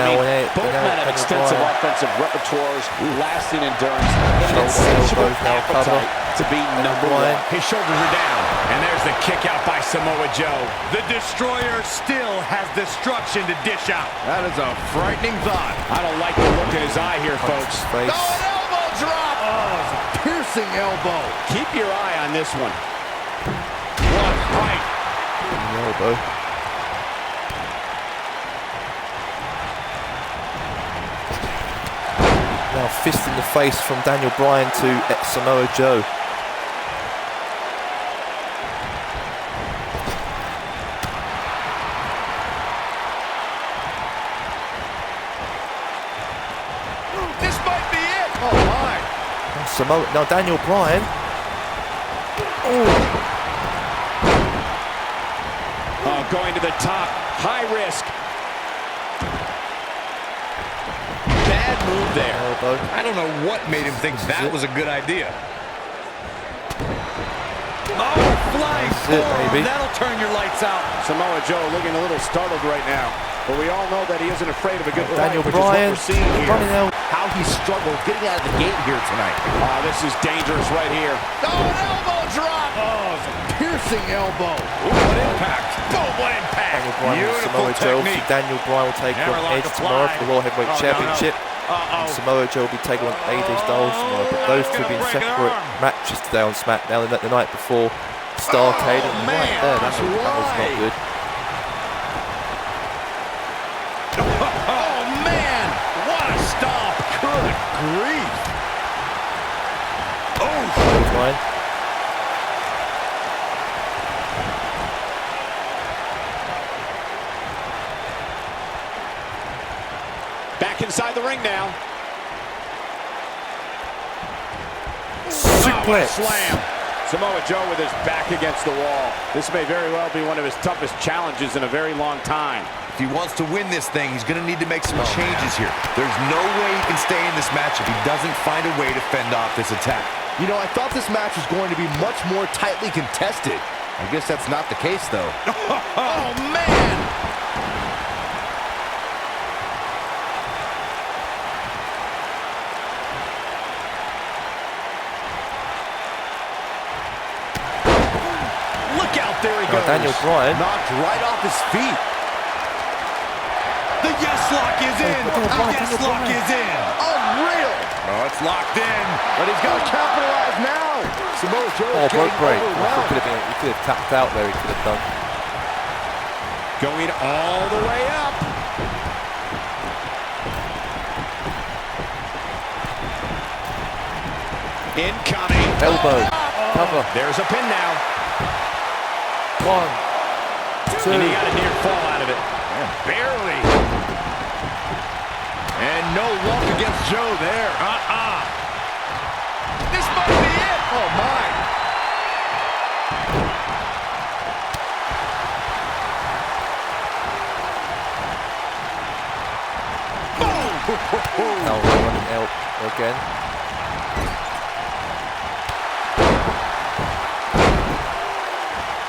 Both men have extensive offensive repertoires, lasting endurance, and an insatiable appetite to be number one. His shoulders are down, and there's the kick out by Samoa Joe. The Destroyer still has destruction to dish out. That is a frightening thought. I don't like the look in his eye here, folks. Face. Oh, an elbow drop! Oh, it's a piercing elbow. Keep your eye on this one. One right. Elbow. Now fist in the face from Daniel Bryan to Samoa Joe. This might be it. Oh, my. Now Daniel Bryan. Oh, going to the top. High risk. Bad move there. Elbow. I don't know what made him think that was a good idea. Oh, flying forearm. That'll turn your lights out. Samoa Joe looking a little startled right now. But we all know that he isn't afraid of a good Daniel fight, which Bryan is what we're seeing here. running out. How he struggled getting out of the gate here tonight. Oh, this is dangerous right here. Oh, an elbow drop. Oh, it's a piercing elbow. Ooh, what impact. Boom, what impact. Daniel Bryan and Samoa Joe. Daniel Bryan will take on Edge tomorrow for the World Heavyweight Championship. And Samoa Joe will be taking on AJ Styles tomorrow. But those two have been separate matches today on Smackdown the night before Starrcade. And right there, that was not good. Oh, man. What a stomp. Good grief. Oh, Bryan. back inside the ring now. Suplex. Slam. Samoa Joe with his back against the wall. This may very well be one of his toughest challenges in a very long time. If he wants to win this thing, he's going to need to make some changes here. There's no way he can stay in this match if he doesn't find a way to fend off this attack. You know, I thought this match was going to be much more tightly contested. I guess that's not the case, though. Oh, man! Look out, there he goes. Daniel Bryan. Knocked right off his feet. The yes lock is in. The yes lock is in. Unreal. Oh, it's locked in. But he's got to capitalize now. Samoa Joe is broke break. overwhelmed. He could have tapped out there. He could have done. Going all the way up. Incoming. Elbow. Cover. There's a pin now. 1, 2. And he got a near fall out of it. Yeah, barely. And no luck against Joe there. This might be it. Oh, my. Now running out again.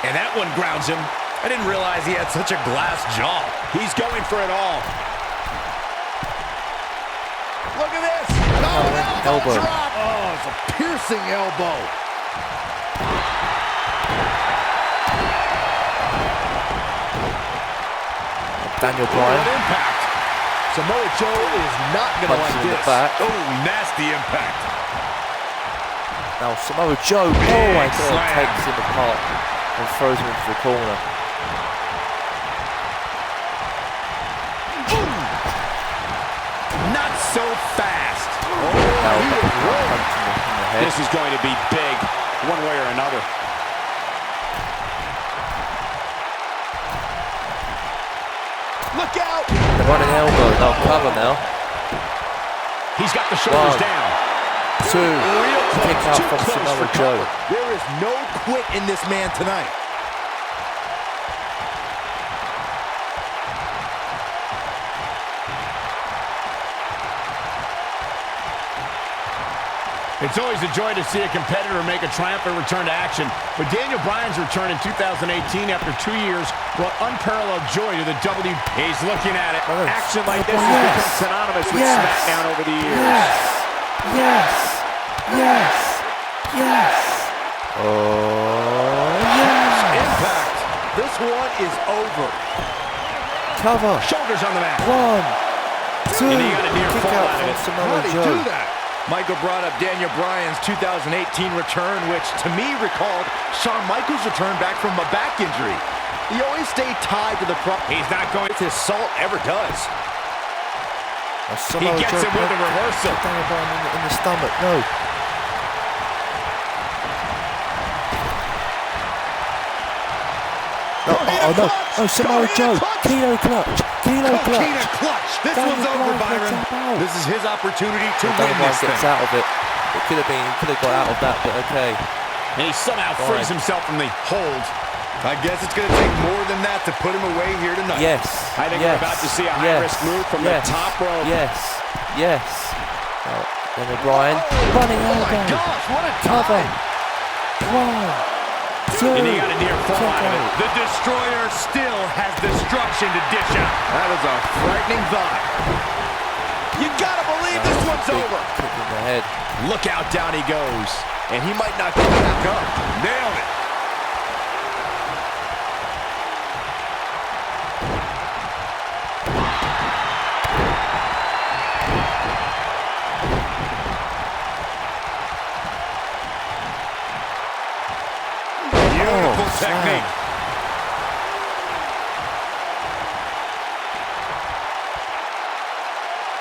And that one grounds him. I didn't realize he had such a glass jaw. He's going for it all. Look at this. Oh, elbow drop. Oh, it's a piercing elbow. Daniel Bryan. Impact. Samoa Joe is not going to like this. Oh, nasty impact. Now Samoa Joe, oh my God, takes him apart and throws him into the corner. Not so fast. Now, punching him in the head. This is going to be big, one way or another. Look out! Running elbow, now cover now. He's got the shoulders 1, down. 2, kick out from Samoa Joe. There is no quit in this man tonight. It's always a joy to see a competitor make a triumphant return to action, but Daniel Bryan's return in 2018 after 2 years brought unparalleled joy to the W. He's looking at it. Action like this has become synonymous with Smackdown over the years. Oh, yes. Impact. This one is over. Cover. Shoulders on the mat. 1, 2. And he got a near Kick fall out out of from it. Samoa How did he Joe. do that? Michael brought up Daniel Bryan's 2018 return, which to me recalled Shawn Michaels' return back from a back injury. He always stayed tied to the pro. He's not going His salt ever does. He gets him with a reversal. Daniel Bryan in the stomach, no. No, oh, Samoa Joe, Kino clutch. This one's over, Byron. This is his opportunity to win this thing. Gets out of it. He could have got out of that, but okay. And he somehow frees himself from the hold. I guess it's going to take more than that to put him away here tonight. Yes. I think we're about to see a high-risk move from the top rope. Yes. Daniel Bryan, running elbow. Oh my gosh, what a Cover. time. 1, 2. And he got a near fall Check out of it. out. The Destroyer still has destruction to dish out. That is a frightening thought. You gotta believe this one's over. Kick in the head. Look out, down he goes. And he might not get back up. Nailed it. Beautiful technique.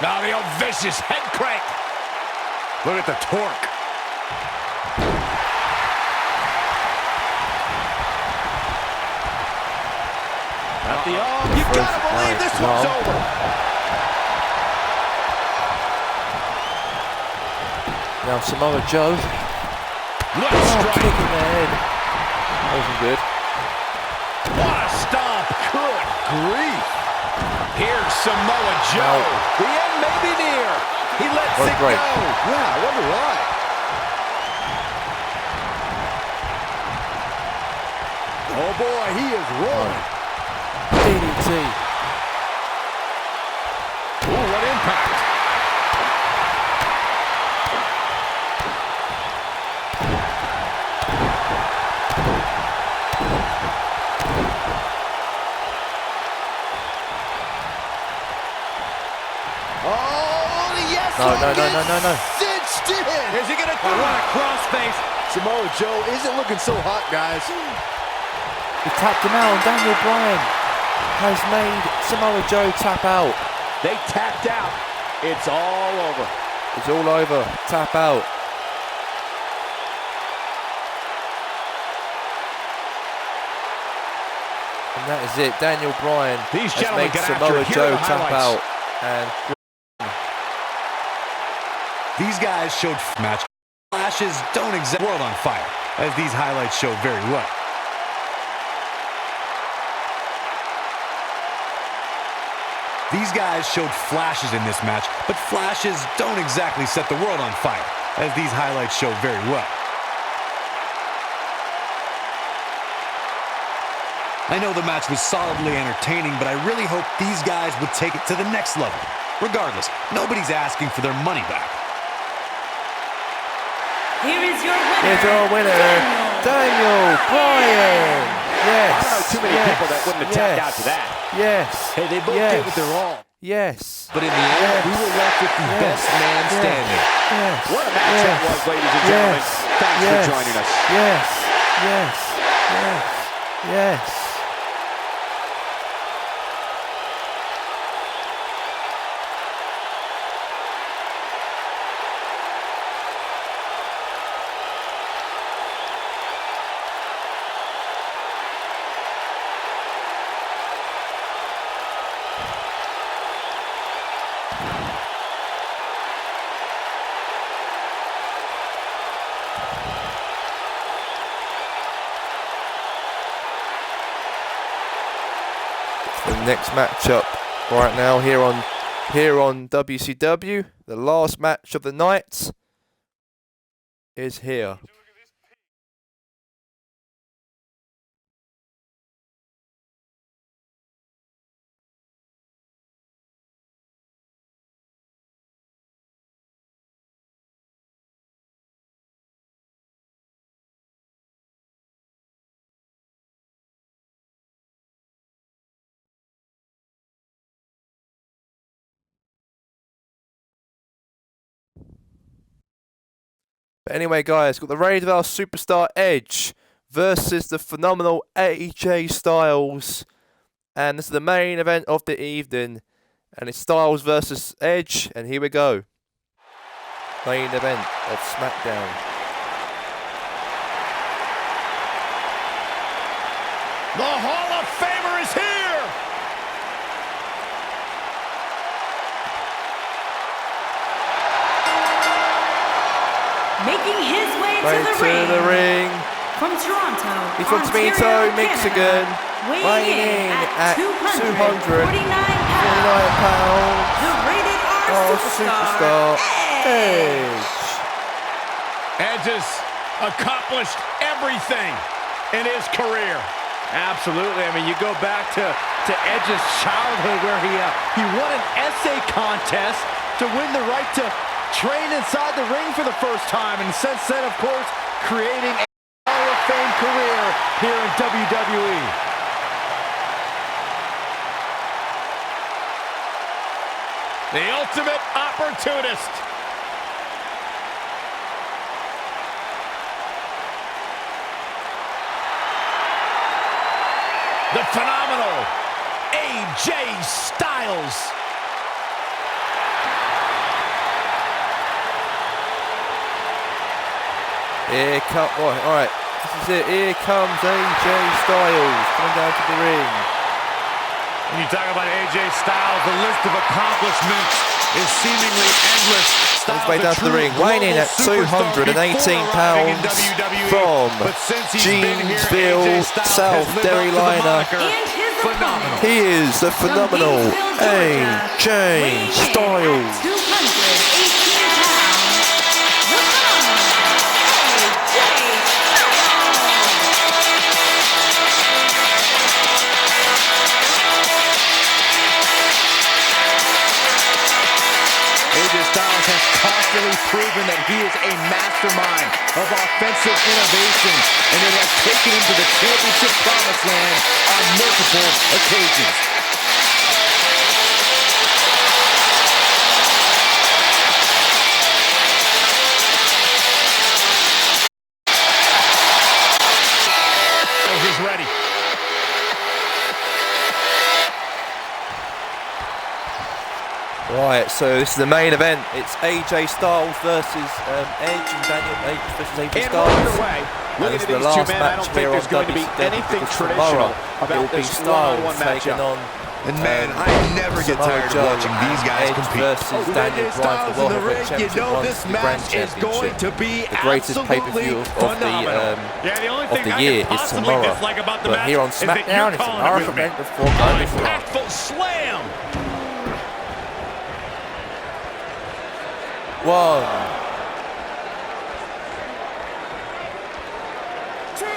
Now the old vicious head crank. Look at the torque. At the arm. You gotta believe this one's over. Now Samoa Joe. Look at strike. Kick in the head. That wasn't good. What a stomp. Good grief. Here's Samoa Joe. The end may be near. He lets What a it break. go. Yeah, I wonder why. Oh boy, he is rolling. DDT. Ooh, what impact. Oh, yes. No. Cinched in. Is he going to what a crossface? Samoa Joe isn't looking so hot, guys. He tapped him out, and Daniel Bryan has made Samoa Joe tap out. They tapped out. It's all over. It's all over. Tap out. And that is it. Daniel Bryan These has gentlemen made get after Samoa it. Here Joe are the tap highlights. out. And These guys showed match flashes don't exactly world on fire, as these highlights show very well. These guys showed flashes in this match, but flashes don't exactly set the world on fire, as these highlights show very well. I know the match was solidly entertaining, but I really hope these guys would take it to the next level. Regardless, nobody's asking for their money back. Here is your winner. here's our winner, Daniel Bryan. Yes. I don't know too many people that wouldn't have tapped out to that. Yes. Hey, they both gave it their all. Yes. But in the end, we were left with the best man standing. Yes. What a match that was, ladies and gentlemen. Thanks for joining us. Yes. Yes. Yes. Yes. The next matchup right now here on WCW, the last match of the night is here. But anyway, guys, got the reign of our superstar Edge versus the phenomenal AJ Styles. And this is the main event of the evening. And it's Styles versus Edge. And here we go. Main event of Smackdown. The Hall of Famer is here. Making his way to the ring. From Toronto, he's from Toronto, Michigan, weighing in at 249 pounds. The rated R superstar Edge. Edge has accomplished everything in his career. Absolutely. I mean, you go back to Edge's childhood where he won an essay contest to win the right to train inside the ring for the first time, and since then, of course, creating a Hall of Fame career here in WWE. The ultimate opportunist. The phenomenal AJ Styles. Here comes, alright, this is it. Here comes AJ Styles coming down to the ring. When you talk about AJ Styles, the list of accomplishments is seemingly endless. On his way down to the ring, weighing in at 218 pounds from Jeansville, South Carolina. He is the phenomenal AJ Styles. 218 pounds. The phenomenal AJ AJ Styles has constantly proven that he is a mastermind of offensive innovation, and it has taken him to the championship promised land on multiple occasions. Is ready. Right, so this is the main event. It's AJ Styles versus Edge and Daniel Edge versus AJ Styles. And this is the last match here on WCW because tomorrow it will be Styles taking on and man, I never get tired of watching these guys compete. Versus Daniel Bryan for the World Heavyweight Championship, this match is going to be the greatest pay-per-view of the year is tomorrow. But here on Smackdown, it's an hour event before going to impactful slam. 1,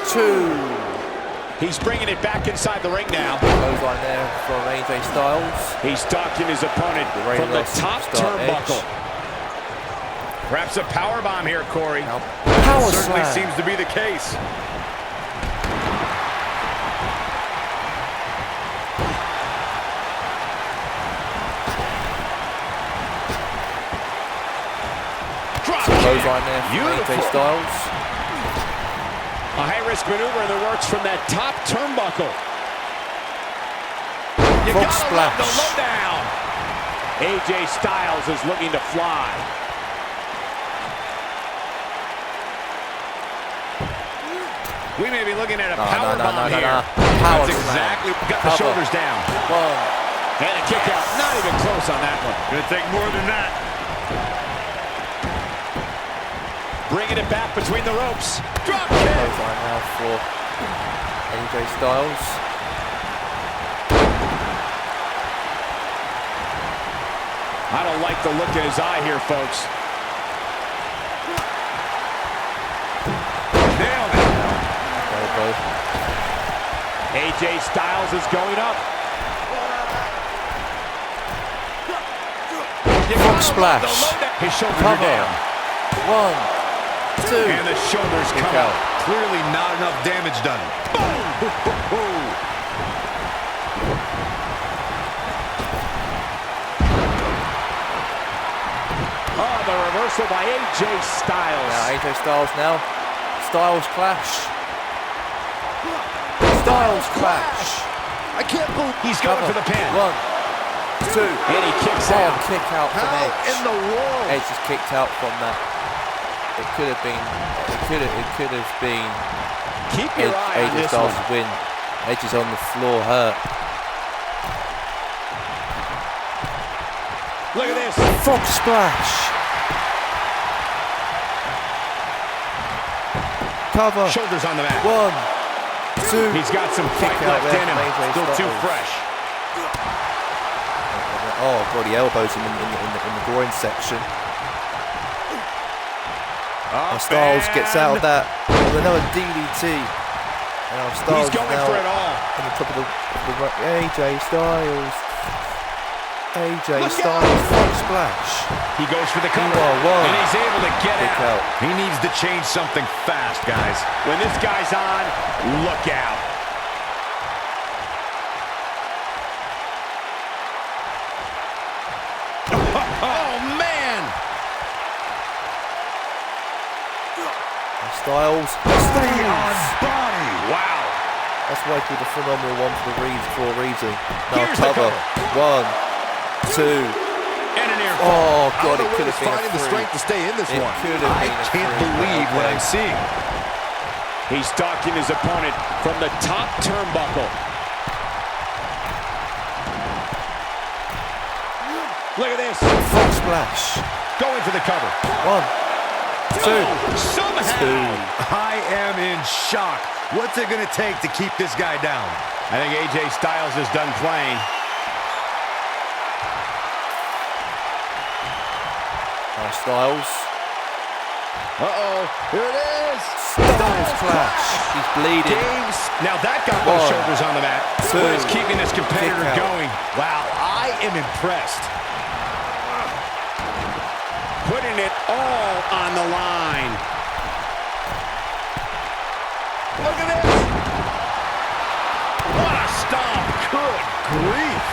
2. He's bringing it back inside the ring now. Goes on there from AJ Styles. He's stalking his opponent from the top turnbuckle. Perhaps a powerbomb here, Corey. Power certainly seems to be the case. Goes on there from AJ Styles. A high-risk maneuver in the works from that top turnbuckle. You Frog gotta splash. love the lowdown. AJ Styles is looking to fly. We may be looking at a powerbomb here. Power That's exactly got the shoulders down. 1. And a kick out. Not even close on that one. Gonna take more than that. Bringing it back between the ropes. Drop kick. Goes on now for AJ Styles. I don't like the look in his eye here, folks. Nailed it. Elbow. AJ Styles is going up. Frog splash. His shoulders Cover. are down. 1, 2. And the shoulders come out. Clearly not enough damage done. Oh, the reversal by AJ Styles. Now AJ Styles now. Styles clash. Styles clash. I can't believe he's going for the pin. 1, 2. And he kicks out. Kick out from How Edge. in the world? Edge is kicked out from that. It could have been. It could have been. Keep your eye on AJ this Styles' one. win. Edge is on the floor, hurt. Look at this. Frog splash. Cover. Shoulders on the mat. 1, 2. He's got some fight Kick out left there in him. from AJ Still too Styles. fresh. Oh, got the elbows in the groin section. Styles gets out of that with another DDT. Now Styles He's going now for it all. on the top of the AJ Styles. AJ Styles front splash. He goes for the cover. 1. And he's able to get Kick out. out. He needs to change something fast, guys. When this guy's on, look out. Oh, man. Styles stays. Body. Wow. That's why I called the phenomenal one for a reason. Now Here's the cover. cover. 1, 2. And an ear. Oh God, I don't it know could where have he's been finding a the 3. strength to stay in this It one. could have I been a can't 3, believe what okay. I'm seeing. He's stalking his opponent from the top turnbuckle. Look at this. Frog splash. Going for the cover. 1, 2. Somehow. I am in shock. What's it going to take to keep this guy down? I think AJ Styles is done playing. Styles. Uh-oh. Here it is. Styles clash. He's bleeding. Now that got those 1, shoulders on the mat. 2. What is keeping this competitor Kick out. going? Wow, I am impressed. Putting it all on the line. Look at this. What a stomp. Good grief.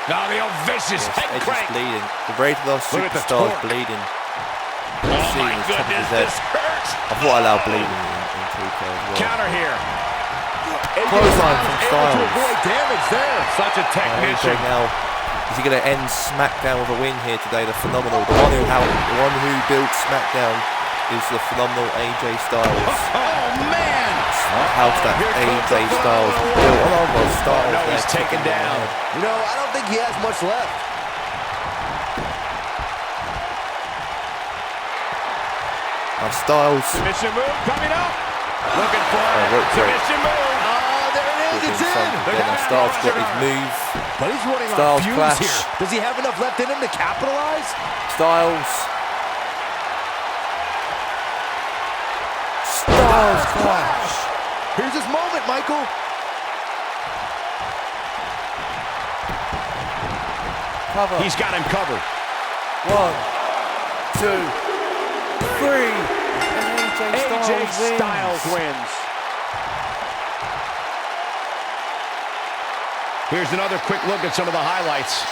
Now the old vicious head Edge crank. is bleeding. The rate of those Look at the superstars torque. bleeding. Oh my goodness, this hurts. I thought I allowed bleeding in 2K as well. Counter here. Clothesline from Styles. To avoid damage there. Such a technician. Now, is he going to end SmackDown with a win here today? The phenomenal, the one who built SmackDown is the phenomenal AJ Styles. Oh, man! How's that AJ Styles built? Oh, well, Styles. No, he's taken down. You know, I don't think he has much left. Now Styles. Submission move coming up. Looking for it. Submission move. Oh, there it is. It's in. Then Styles got his move. But he's running Styles on fumes clash. here. Does he have enough left in him to capitalize? Styles clash. Here's his moment, Michael. Cover. He's got him covered. 1, 2, 3. And AJ Styles wins. Here's another quick look at some of the highlights.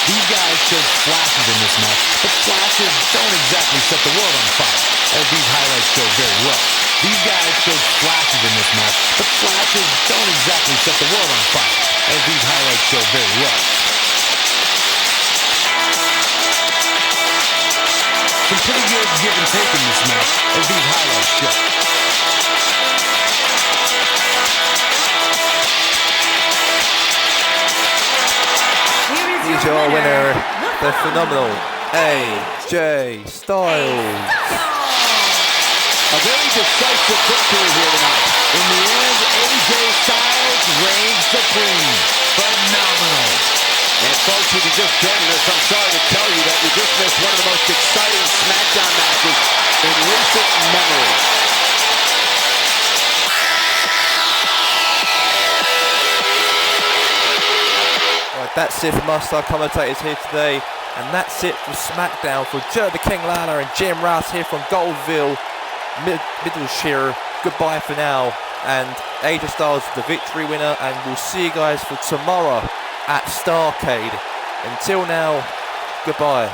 These guys showed flashes in this match, but flashes don't exactly set the world on fire, as these highlights show very well. These guys showed flashes in this match, but flashes don't exactly set the world on fire, as these highlights show very well. Some pretty good give and take in this match, as these highlights show. Here's your winner, the phenomenal AJ Styles. A very decisive victory here tonight. In the end, AJ Styles reigns supreme. Phenomenal. And folks, if you just joined us, I'm sorry to tell you that you just missed one of the most exciting SmackDown matches in recent memory. Right, that's it from us, our commentators here today. And that's it for SmackDown for Joe the King Lawler and Jim Rouse here from Goldville, Middleshire. Goodbye for now. And AJ Styles the victory winner. And we'll see you guys for tomorrow at Starrcade. Until now, goodbye.